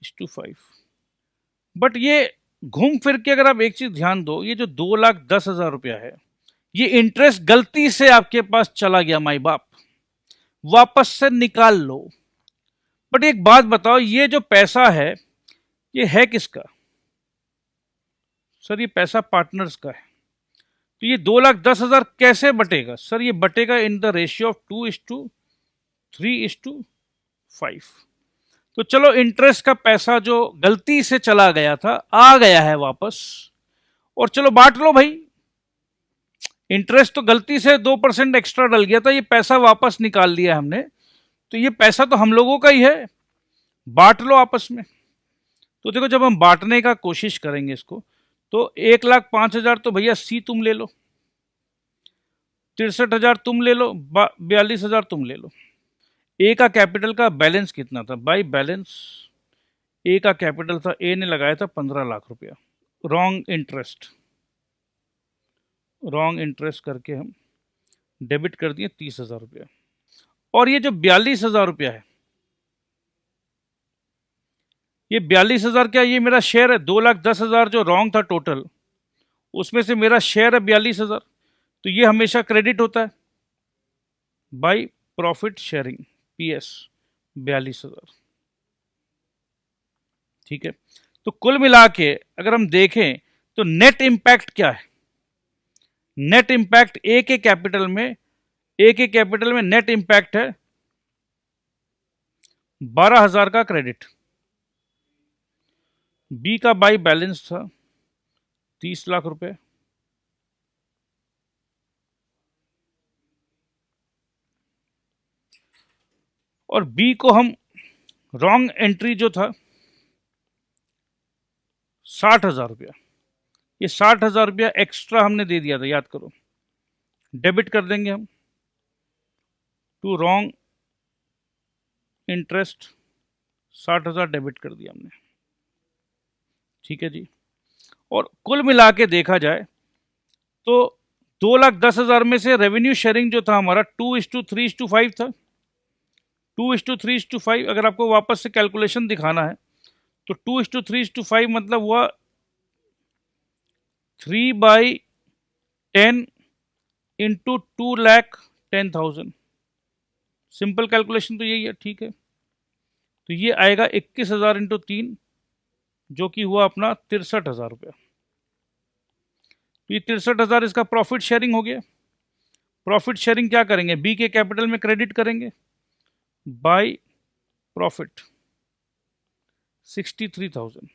1:5। बट ये घूम फिर के अगर आप एक चीज ध्यान दो, ये जो 2,10,000 रुपया है, ये इंटरेस्ट गलती से आपके पास चला गया माई बाप, वापस से निकाल लो। बट एक बात बताओ, ये जो पैसा है ये है किसका? सर ये पैसा पार्टनर्स का है। तो ये 2,10,000 कैसे बटेगा? सर ये बटेगा इन द रेशियो ऑफ 2:3:5। तो चलो इंटरेस्ट का पैसा जो गलती से चला गया था आ गया है वापस, और चलो बांट लो भाई। इंटरेस्ट तो गलती से 2% एक्स्ट्रा डल गया था, ये पैसा वापस निकाल लिया हमने, तो ये पैसा तो हम लोगों का ही है, बांट लो आपस में। तो देखो जब हम बांटने का कोशिश करेंगे इसको, तो 1,05,000 तो भैया सी तुम ले लो, 63,000 तुम ले लो, 42,000 तुम ले लो। ए का कैपिटल का बैलेंस कितना था भाई? बैलेंस ए का कैपिटल था, ए ने लगाया था 15 लाख रुपया, रॉन्ग इंटरेस्ट करके हम डेबिट कर दिए 30,000 रुपया। और ये जो 42,000 रुपया है, ये 42,000 क्या ये मेरा शेयर है? 2,10,000 जो रॉन्ग था टोटल, उसमें से मेरा शेयर है 42,000, तो ये हमेशा क्रेडिट होता है बाय प्रॉफिट शेयरिंग, पीएस 42,000। ठीक है, तो कुल मिला के अगर हम देखें तो नेट इंपैक्ट क्या है? नेट इंपैक्ट ए के कैपिटल में नेट इंपैक्ट है 12,000 का क्रेडिट। बी का बाई बैलेंस था 30 लाख रुपए, और बी को हम रॉन्ग एंट्री जो था 60,000 रुपया, ये 60,000 रुपया एक्स्ट्रा हमने दे दिया था, याद करो, डेबिट कर देंगे हम टू रॉन्ग इंटरेस्ट, 60,000 डेबिट कर दिया हमने। ठीक है जी, और कुल मिला के देखा जाए तो 2,10,000 में से रेवेन्यू शेयरिंग जो था हमारा 2:3:5 था। 2:3:5 अगर आपको वापस से कैलकुलेशन दिखाना है तो 2:3:5 मतलब हुआ 3/10 इंटू 2,10,000। सिंपल कैलकुलेशन तो यही है। ठीक है, तो ये आएगा 21,000 इंटू 3, जो कि हुआ अपना 63,000 रुपया। तो ये 63,000 इसका प्रॉफिट शेयरिंग हो गया। प्रॉफिट शेयरिंग क्या करेंगे? बी के कैपिटल में क्रेडिट करेंगे बाय प्रॉफिट 63,000।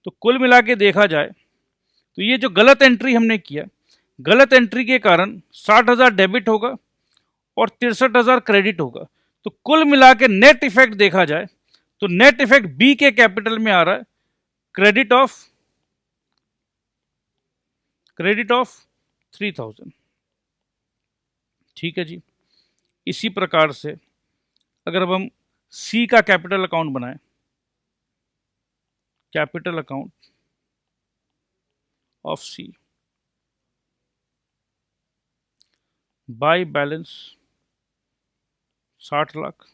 तो कुल मिला के देखा जाए तो ये जो गलत एंट्री हमने किया, गलत एंट्री के कारण 60,000 डेबिट होगा और 63,000 क्रेडिट होगा। तो कुल मिला के नेट इफेक्ट देखा जाए तो नेट इफेक्ट बी के कैपिटल में आ रहा है क्रेडिट ऑफ 3,000। ठीक है जी, इसी प्रकार से अगर अब हम सी का कैपिटल अकाउंट बनाएं, capital account of C by balance 60 lakh,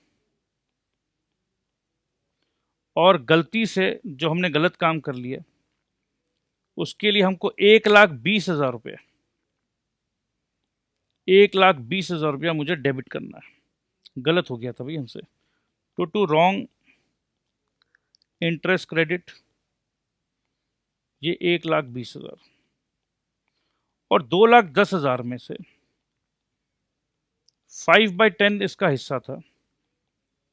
और गलती से जो हमने गलत काम कर लिया उसके लिए हमको 1,20,000 रुपये, 1,20,000 रुपया मुझे डेबिट करना है। गलत हो गया था भाई हमसे, तो टू रॉन्ग इंटरेस्ट क्रेडिट ये 1,20,000, और 2,10,000 में से 5/10 इसका हिस्सा था,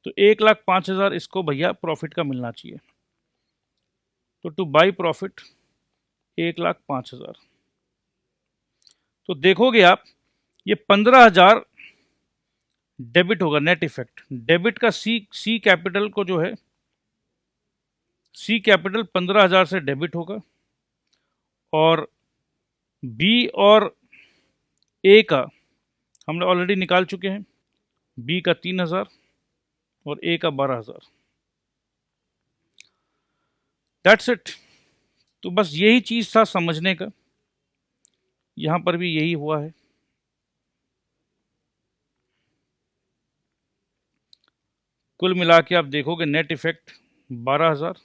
तो 1,05,000 इसको भैया प्रॉफिट का मिलना चाहिए। तो टू बाई प्रॉफिट 1,05,000। तो देखोगे आप ये 15,000 डेबिट होगा, नेट इफेक्ट डेबिट का सी कैपिटल को जो है, सी कैपिटल 15,000 से डेबिट होगा, और बी और ए का हमने ऑलरेडी निकाल चुके हैं, बी का 3,000 और ए का 12,000। That's it. तो बस यही चीज था समझने का, यहां पर भी यही हुआ है। कुल मिला के आप देखोगे नेट इफेक्ट 12,000,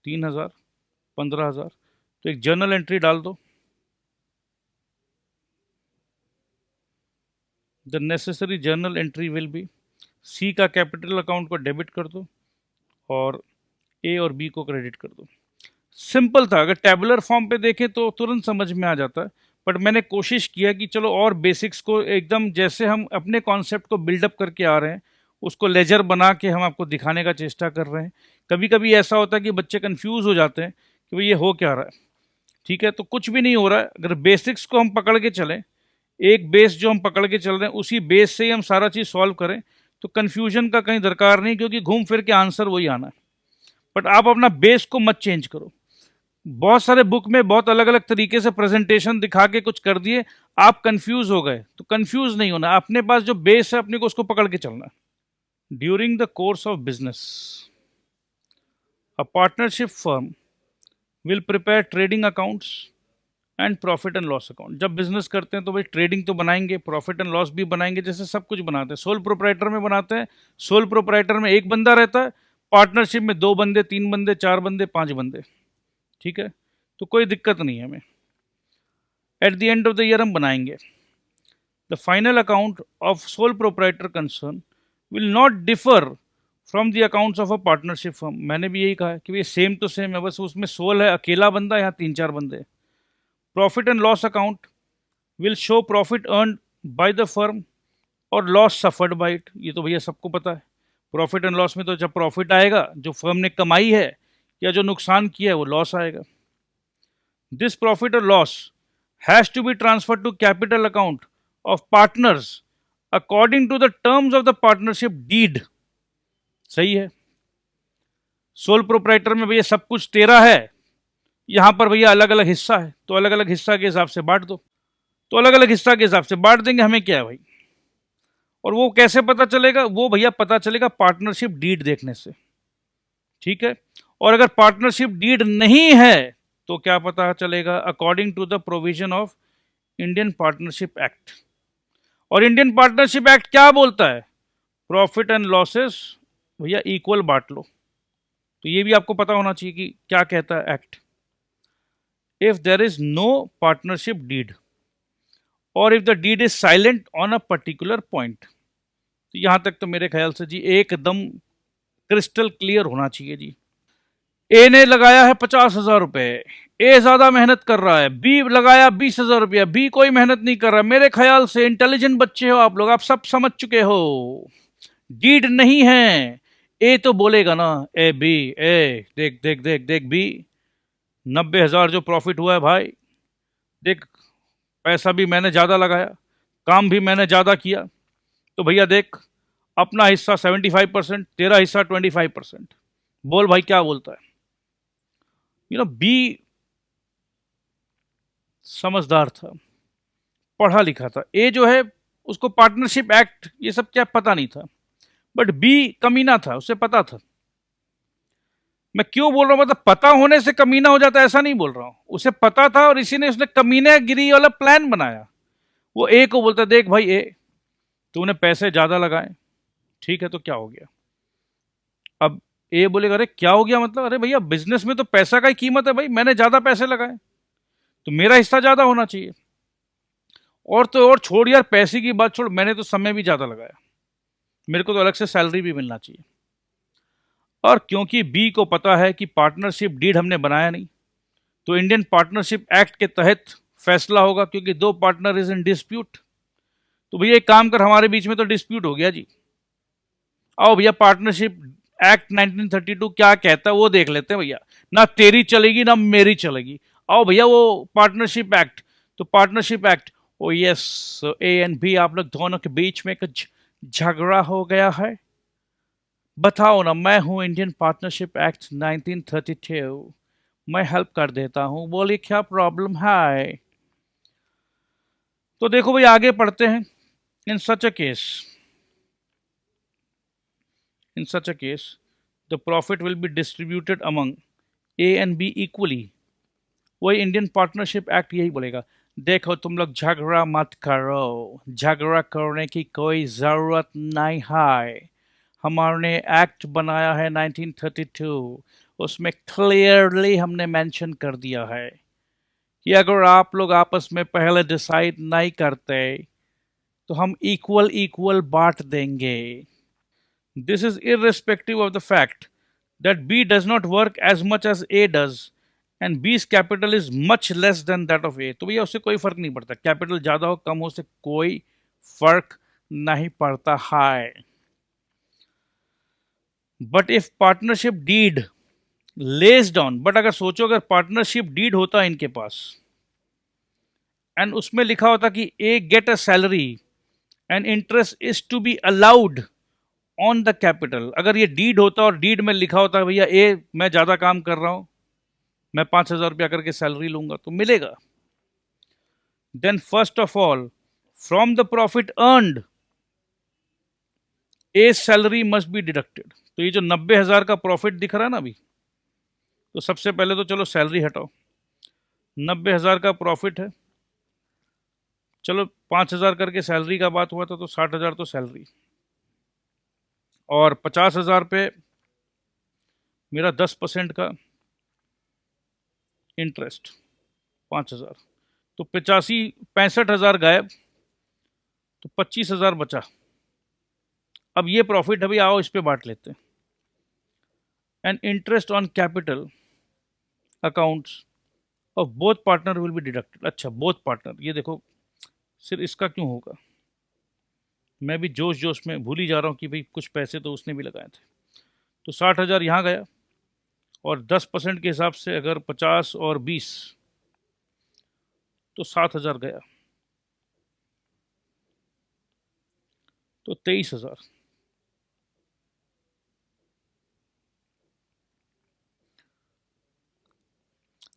3,000, 15,000। तो एक जर्नल एंट्री डाल दो, the necessary journal entry will be, C का कैपिटल अकाउंट को डेबिट कर दो और ए और बी को क्रेडिट कर दो। सिंपल था, अगर टेबुलर फॉर्म पे देखें तो तुरंत समझ में आ जाता है, बट मैंने कोशिश किया कि चलो और बेसिक्स को एकदम जैसे हम अपने कॉन्सेप्ट को बिल्डअप करके आ रहे हैं उसको लेजर बना के हम आपको दिखाने का चेष्टा कर रहे हैं। कभी कभी ऐसा होता है कि बच्चे कंफ्यूज हो जाते हैं कि भाई ये हो क्या रहा है। ठीक है, तो कुछ भी नहीं हो रहा है, अगर बेसिक्स को हम पकड़ के चलें, एक बेस जो हम पकड़ के चल रहे हैं उसी बेस से ही हम सारा चीज़ सॉल्व करें, तो कन्फ्यूजन का कहीं दरकार नहीं, क्योंकि घूम फिर के आंसर वही आना है। बट आप अपना बेस को मत चेंज करो। बहुत सारे बुक में बहुत अलग अलग तरीके से प्रेजेंटेशन दिखा के कुछ कर दिए, आप कंफ्यूज हो गए, तो कंफ्यूज नहीं होना, अपने पास जो बेस है अपने को उसको पकड़ के चलना है। During the course of business a partnership firm will prepare trading accounts and profit and loss account. जब बिजनेस करते हैं तो भाई ट्रेडिंग तो बनाएंगे, प्रॉफिट एंड लॉस भी बनाएंगे, जैसे सब कुछ बनाते हैं। सोल प्रोप्राइटर में बनाते हैं, सोल प्रोप्राइटर में एक बंदा रहता है, पार्टनरशिप में 2 बंदे, 3 बंदे, 4 बंदे, 5 बंदे। ठीक है, तो कोई दिक्कत नहीं है हमें। At the end of the year हम बनाएंगे। The final account of sole proprietor concern will not differ from the accounts of a partnership firm. मैंने भी यही कहा है कि ये सेम टू सेम है, बस उसमें सोल है अकेला बंदा, यहाँ 3-4 बंदे। Profit and loss account will show profit earn by the firm और लॉस सफर्ड बाय इट। ये तो भैया सबको पता है, प्रॉफिट एंड लॉस में तो जब प्रॉफिट आएगा जो फर्म ने कमाई है, या जो नुकसान किया है वो लॉस आएगा। This profit or loss has to be transferred to capital account of partners according to the terms of the partnership deed. सही है, सोल प्रोप्राइटर में भैया सब कुछ तेरा है, यहां पर भैया अलग अलग हिस्सा है, तो अलग अलग हिस्सा के हिसाब से बांट दो। तो अलग अलग हिस्सा के हिसाब से बांट देंगे, हमें क्या है भाई। और वो कैसे पता चलेगा, वो भैया पता चलेगा पार्टनरशिप डीड देखने से। ठीक है, और अगर पार्टनरशिप डीड नहीं है तो क्या पता चलेगा, according to the provision of Indian partnership act. और इंडियन पार्टनरशिप एक्ट क्या बोलता है, प्रॉफिट एंड लॉसेस भैया इक्वल बांट लो। तो ये भी आपको पता होना चाहिए कि क्या कहता है act. If there is no partnership deed और if the deed is silent on a particular point. तो यहां तक तो मेरे ख्याल से जी एकदम क्रिस्टल क्लियर होना चाहिए जी। ए ने लगाया है 50,000 रुपए, ए ज्यादा मेहनत कर रहा है, बी लगाया 20,000 रुपया, बी कोई मेहनत नहीं कर रहा। मेरे ख्याल से इंटेलिजेंट बच्चे हो आप लोग, आप सब समझ चुके हो डीड नहीं है। ए तो बोलेगा ना, ए बी, ए देख देख देख देख बी, 90,000 जो प्रॉफिट हुआ है भाई, देख पैसा भी मैंने ज़्यादा लगाया, काम भी मैंने ज़्यादा किया, तो भैया देख अपना हिस्सा 75%, तेरा हिस्सा 25%। बोल भाई क्या बोलता है। बी समझदार था, पढ़ा लिखा था। ए जो है उसको पार्टनरशिप एक्ट ये सब क्या पता नहीं था, बट बी कमीना था, उसे पता था। मैं क्यों बोल रहा हूं, मतलब पता होने से कमीना हो जाता है ऐसा नहीं बोल रहा हूं, उसे पता था और इसी ने उसने कमीने गिरी वाला प्लान बनाया। वो ए को बोलता देख भाई ए, तूने पैसे ज्यादा लगाए, ठीक है तो क्या हो गया। अब ए बोलेगा अरे क्या हो गया, मतलब अरे भैया बिजनेस में तो पैसा का ही कीमत है भाई, मैंने ज्यादा पैसे लगाए तो मेरा हिस्सा ज्यादा होना चाहिए। और तो और छोड़ यार, पैसे की बात छोड़, मैंने तो समय भी ज्यादा लगाया, मेरे को तो अलग से सैलरी भी मिलना चाहिए। और क्योंकि बी को पता है कि पार्टनरशिप डीड हमने बनाया नहीं, तो इंडियन पार्टनरशिप एक्ट के तहत फैसला होगा, क्योंकि 2 पार्टनर इज इन डिस्प्यूट। तो भैया एक काम कर, हमारे बीच में तो डिस्प्यूट हो गया जी, आओ भैया पार्टनरशिप एक्ट 1932 क्या कहता है वो देख लेते हैं भैया, ना तेरी चलेगी ना मेरी चलेगी। आओ भैया वो पार्टनरशिप एक्ट, तो partnership act, oh yes, A and B आप लोग दोनों के बीच में कुछ झगड़ा हो गया है, बताओ ना, मैं हूं इंडियन पार्टनरशिप एक्ट 1932, मैं हेल्प कर देता हूं, बोलिए क्या प्रॉब्लम है। तो देखो भाई आगे पढ़ते हैं। In such a case, in such a case the profit will be distributed among A and B equally. वही इंडियन पार्टनरशिप एक्ट यही बोलेगा, देखो तुम लोग झगड़ा मत करो, झगड़ा करने की कोई जरूरत नहीं है, हमारे एक्ट बनाया है 1932, उसमें क्लियरली हमने मेंशन कर दिया है कि अगर आप लोग आपस में पहले डिसाइड नहीं करते तो हम इक्वल इक्वल बांट देंगे. This is irrespective of the fact that B does not work as much as A does and B's capital is much less than that of A. तो भैया उससे कोई फर्क नहीं पड़ता, कैपिटल ज्यादा हो कम हो से कोई फर्क नहीं पड़ता है. But if partnership deed laced on, but अगर सोचो अगर पार्टनरशिप डीड होता इनके पास एंड उसमें लिखा होता कि A get a salary and interest is to be allowed on the capital, अगर ये डीड होता और डीड में लिखा होता भैया ए मैं ज्यादा काम कर रहा हूं, मैं 5,000 रुपया करके सैलरी लूंगा तो मिलेगा. Then first of all from the profit earned a salary must be deducted. तो ये जो 90,000 का प्रॉफिट दिख रहा है ना अभी, तो सबसे पहले तो चलो सैलरी हटाओ. 90,000 का प्रॉफिट है, चलो 5,000 करके सैलरी का बात हुआ था तो 60,000 तो सैलरी, और 50,000 पे मेरा 10% का इंटरेस्ट 5,000, तो 65,000 गायब, तो 25,000 बचा. अब ये प्रॉफिट अभी आओ इस पे बांट लेते हैं. And interest on capital accounts of both partner will be deducted. अच्छा बोथ पार्टनर, ये देखो सिर्फ इसका क्यों होगा, मैं भी जोश जोश में भूल ही जा रहा हूँ कि भाई कुछ पैसे तो उसने भी लगाए थे. तो 60,000 यहाँ गया, और 10% के हिसाब से अगर 50 और 20 तो 7,000 गया, तो 23,000.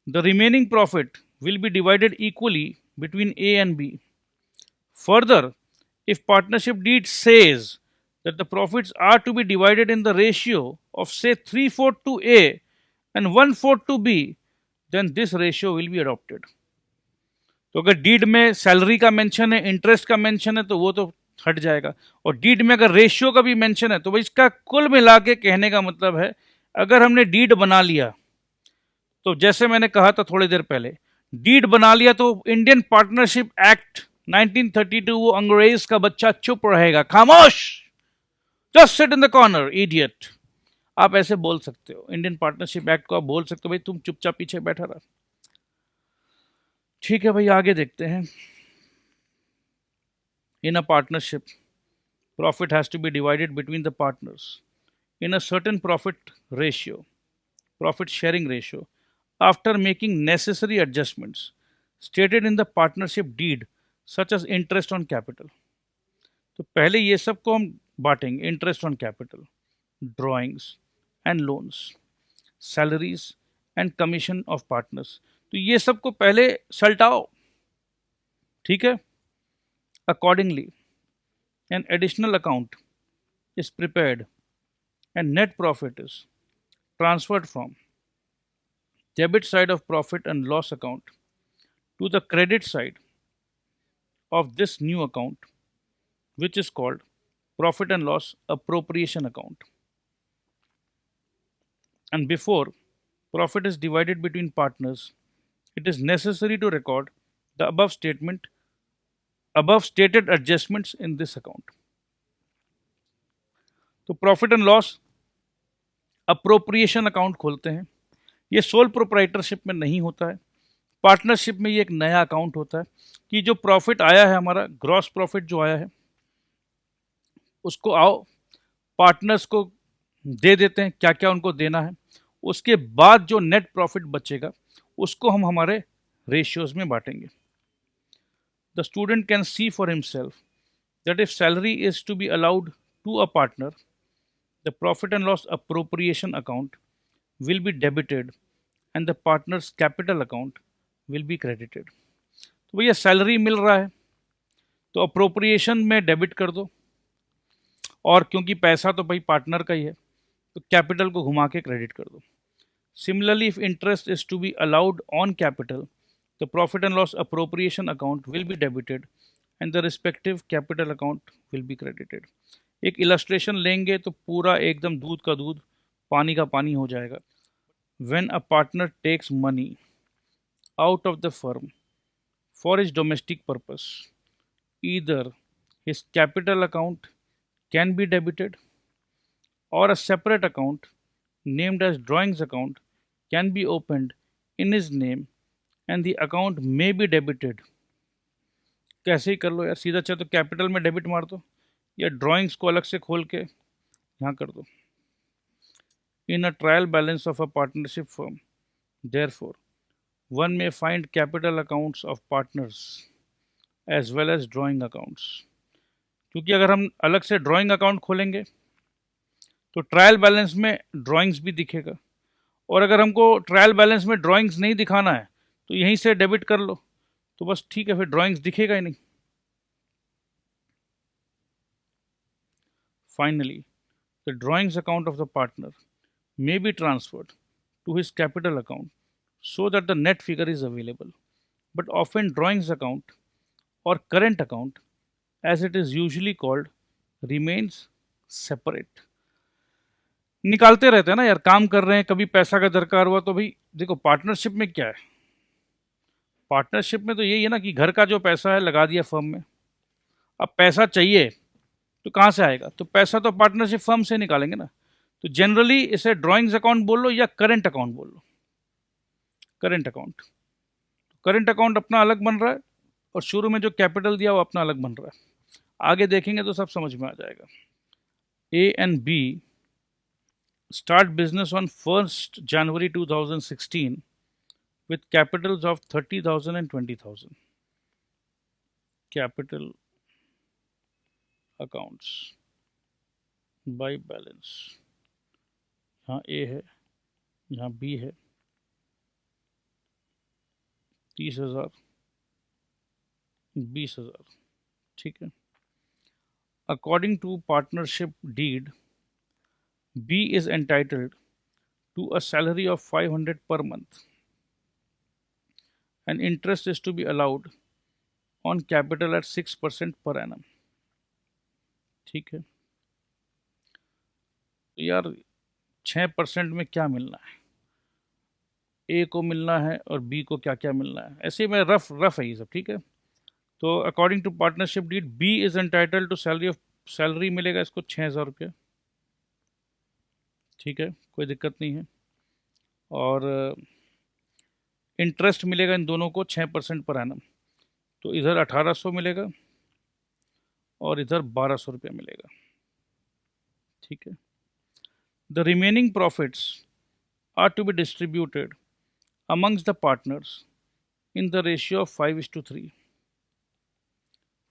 The remaining profit will be divided equally between A and B. Further, if partnership deed says that the profits are to be divided in the ratio of say 3/4 to A and 1/4 to B, then this ratio will be adopted. तो अगर deed में salary का mention है, interest का mention है, तो वो तो हट जाएगा, और डीड में अगर रेशियो का भी मेंशन है, तो भाई इसका कुल मिला के कहने का मतलब है अगर हमने डीड बना लिया, तो जैसे मैंने कहा था थोड़ी देर पहले, डीड बना लिया तो इंडियन पार्टनरशिप एक्ट 1932 वो अंग्रेज का बच्चा चुप रहेगा, खामोश, just sit in the corner idiot. आप ऐसे बोल सकते हो, इंडियन पार्टनरशिप एक्ट को आप बोल सकते हो भाई तुम चुपचाप पीछे बैठा रहा. ठीक है भाई आगे देखते हैं. In a partnership profit has to be divided between the partners in a certain profit ratio, profit sharing ratio, after making necessary adjustments stated in the partnership deed such as interest on capital. तो पहले ये सब को हम बांटेंगे, interest on capital, drawings and loans, salaries and commission of partners. तो ये सब को पहले सल्टाओ, ठीक है. Accordingly an additional account is prepared and net profit is transferred from debit side of profit and loss account to the credit side of this new account, which is called profit and loss appropriation account. And before profit is divided between partners, it is necessary to record the above stated adjustments in this account. तो profit and loss appropriation account खोलते हैं. ये sole proprietorship में नहीं होता है, partnership में ये एक नया अकाउंट होता है कि जो प्रॉफिट आया है हमारा, ग्रॉस प्रॉफिट जो आया है, उसको आओ पार्टनर्स को दे देते हैं, क्या क्या उनको देना है. उसके बाद जो नेट प्रॉफिट बचेगा उसको हम हमारे रेशियोज में बांटेंगे. The student can see for himself that if salary is to be allowed to a partner, the profit and loss appropriation account will be debited and the partner's capital account will be credited. तो भैया salary मिल रहा है तो appropriation में debit कर दो, और क्योंकि पैसा तो भाई पार्टनर का ही है तो कैपिटल को घुमा के क्रेडिट कर दो. Similarly if interest is to be allowed on capital, the profit and loss appropriation account will be debited and the respective capital account will be credited. एक इलस्ट्रेशन लेंगे तो पूरा एकदम दूध का दूध पानी का पानी हो जाएगा। When a partner takes money out of the firm for his domestic purpose, either his capital account can be debited or a separate account named as drawings account can be opened in his name and the account may be debited। कैसे ही कर लो यार, सीधा चाहे तो capital में debit मार दो या ड्राइंग्स को अलग से खोल के यहाँ कर दो। In a trial balance of a partnership firm therefore one may find capital accounts of partners as well as drawing accounts। क्योंकि अगर हम अलग से ड्राइंग अकाउंट खोलेंगे तो ट्रायल बैलेंस में ड्राइंग्स भी दिखेगा, और अगर हमको ट्रायल बैलेंस में ड्राइंग्स नहीं दिखाना है तो यहीं से डेबिट कर लो, तो बस ठीक है, फिर ड्राइंग्स दिखेगा ही नहीं। Finally the drawings account of the partner may be transferred to his capital account so that the net figure is available, but often drawings account or current account as it is usually called remains separate। निकालते रहते हैं ना यार, काम कर रहे हैं, कभी पैसा का दरकार हुआ तो भाई देखो पार्टनरशिप में क्या है, पार्टनरशिप में तो यही है ना कि घर का जो पैसा है लगा दिया फर्म में, अब पैसा चाहिए तो कहाँ से आएगा, तो पैसा तो पार्टनरशिप फर्म से निकालेंगे ना। तो जनरली इसे ड्राइंग्स अकाउंट बोल लो या करंट अकाउंट बोल लो। करंट अकाउंट, करंट अकाउंट अपना अलग बन रहा है और शुरू में जो कैपिटल दिया वो अपना अलग बन रहा है। आगे देखेंगे तो सब समझ में आ जाएगा। A and B start business on 1st January 2016 with capitals of 30,000 and 20,000। Capital accounts by balance, यहाँ A है, यहाँ B है, 30,000, 20,000, ठीक है। According to partnership deed, B is entitled to a salary of 500 per month and interest is to be allowed on capital at 6% per annum। ठीक है, तो यार 6% में क्या मिलना है, ए को मिलना है और बी को क्या क्या मिलना है, ऐसे में रफ है ये सब, ठीक है। तो according to partnership deed B is entitled to salary मिलेगा इसको 6,000 रुपये, ठीक है, कोई दिक्कत नहीं है। और इंटरेस्ट मिलेगा इन दोनों को 6% पर एनम, तो इधर 1,800 मिलेगा और इधर 1,200 रुपया मिलेगा, ठीक है। The remaining profits are to be distributed amongst the partners in the ratio of 5:3।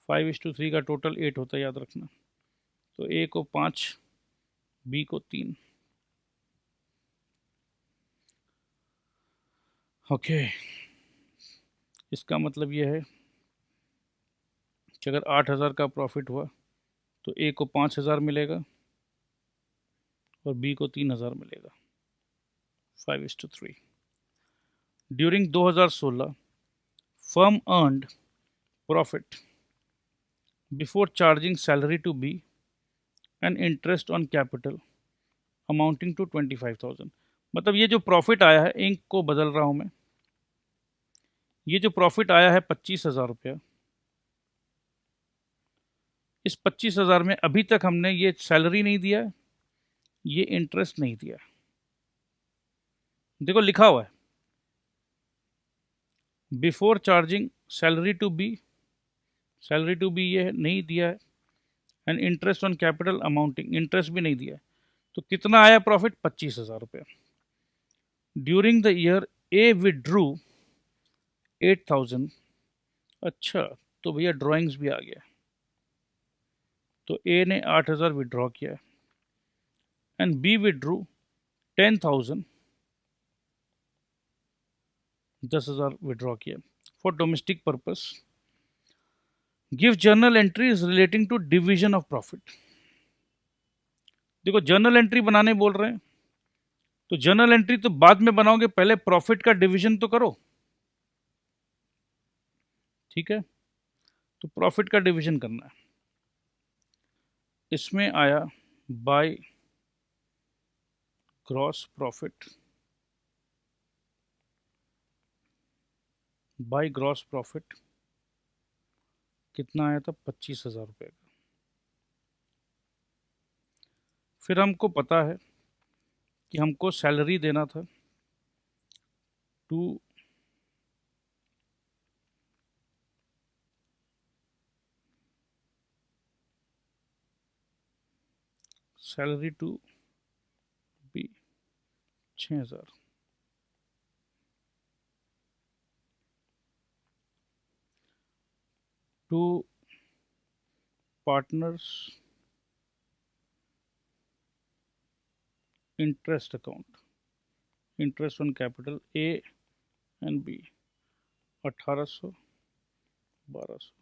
5:3 का टोटल 8 होता है, याद रखना। तो ए को 5, बी को 3। ओके, इसका मतलब यह है कि अगर 8,000 का प्रॉफिट हुआ तो ए को 5,000 मिलेगा और बी को 3,000 मिलेगा, 5:3। During 2016 firm earned profit before charging salary to B and interest on capital amounting to 25,000। मतलब ये जो प्रॉफिट आया है, इंक को बदल रहा हूँ मैं, ये जो प्रॉफिट आया है 25,000 रुपया, इस 25,000 में अभी तक हमने ये सैलरी नहीं दिया, ये इंटरेस्ट नहीं दिया। देखो लिखा हुआ है before charging salary to B, salary to B ये नहीं दिया है, and interest on capital amounting, interest भी नहीं दिया है। तो कितना आया प्रॉफिट, 25,000 रुपया। During the year A withdrew 8,000। अच्छा, तो भैया ड्राइंग्स भी आ गया, तो ए ने 8,000 विड्रॉ किया एंड बी विड्रू 10,000, 10,000 विड्रॉ किया for domestic purpose. Give journal entries relating to division of profit. देखो जर्नल एंट्री बनाने बोल रहे हैं, तो जर्नल एंट्री तो बाद में बनाओगे, पहले प्रॉफिट का डिवीजन तो करो, ठीक है। तो प्रॉफिट का डिवीजन करना है। इसमें आया by gross profit, by gross profit कितना आया था, 25,000 रुपये का। फिर हमको पता है कि हमको सैलरी देना था to salary to B 6,000, to partners interest account, interest on capital A and B 1800, 1200।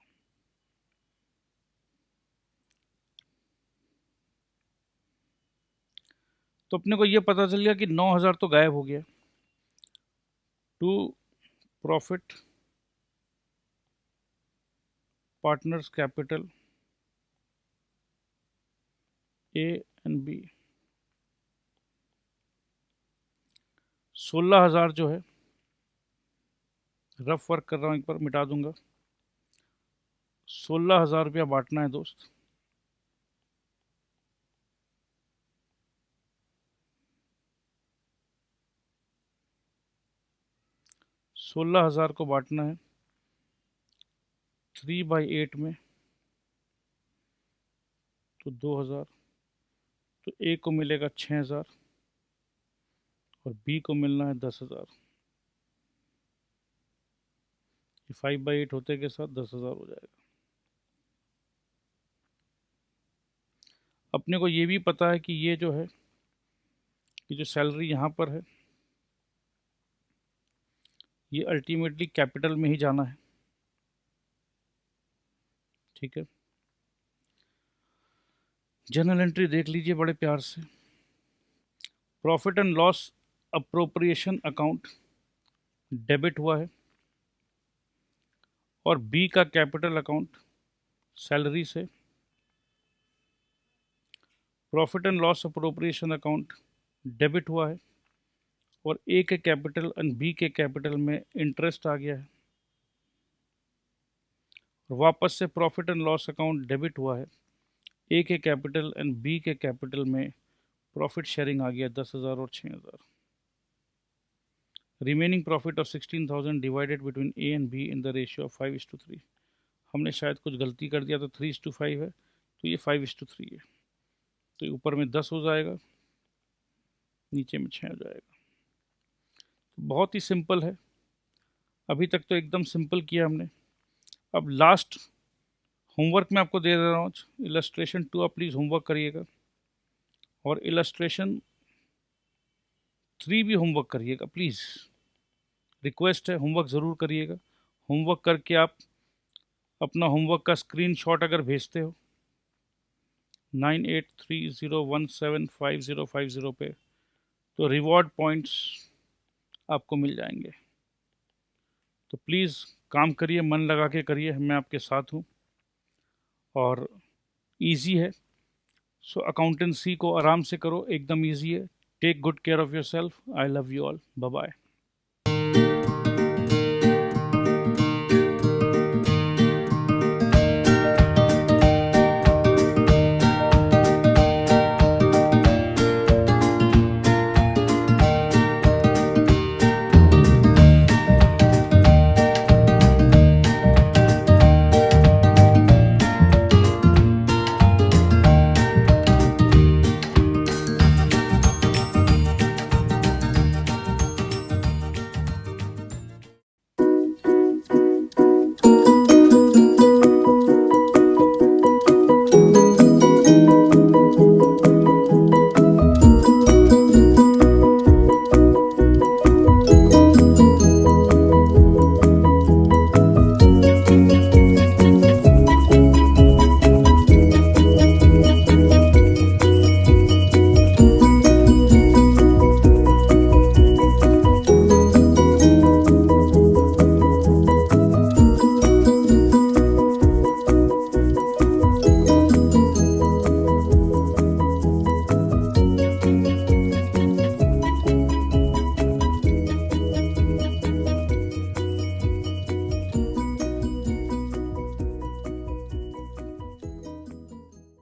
तो अपने को ये पता चल गया कि 9,000 तो गायब हो गया। To profit partners capital A and B 16,000 जो है, रफ वर्क कर रहा हूँ, एक बार मिटा दूंगा। 16,000 रुपया बांटना है दोस्त। सोलह हजार को बांटना है 3/8 में, तो 2,000। तो ए को मिलेगा 6,000 और बी को मिलना है 10,000। 5/8 होते के साथ 10,000 हो जाएगा। अपने को ये भी पता है कि ये जो है, कि जो सैलरी यहाँ पर है, ये अल्टीमेटली कैपिटल में ही जाना है। ठीक है, जर्नल एंट्री देख लीजिए बड़े प्यार से। Profit and loss appropriation account debit हुआ है और बी का कैपिटल अकाउंट सैलरी से। Profit and loss appropriation account debit हुआ है और ए के कैपिटल एंड बी के कैपिटल में इंटरेस्ट आ गया है। वापस से profit and loss account debit हुआ है, ए के कैपिटल एंड बी के कैपिटल में प्रॉफिट शेयरिंग आ गया 10,000 और 6,000। Remaining profit of 16,000 divided between A and be in the ratio of 5:3। हमने शायद कुछ गलती कर दिया, तो 3:5 है, तो ये 5:3 है। तो ऊपर में 10 हो जाएगा, नीचे में 6 हो जाएगा। तो बहुत ही सिंपल है, अभी तक तो एकदम सिंपल किया हमने। अब लास्ट होमवर्क मैं आपको दे रहा हूँ, इलस्ट्रेशन 2 आप प्लीज़ होमवर्क करिएगा, और इलस्ट्रेशन 3 भी होमवर्क करिएगा प्लीज़। रिक्वेस्ट है, होमवर्क ज़रूर करिएगा। होमवर्क करके आप अपना होमवर्क का स्क्रीनशॉट अगर भेजते हो 9830175050 पे, तो रिवॉर्ड पॉइंट्स आपको मिल जाएंगे। तो प्लीज़ काम करिए, मन लगा के करिए, मैं आपके साथ हूँ और इजी है। सो अकाउंटेंसी को आराम से करो, एकदम इजी है। Take good care of yourself. I love you all. Bye bye.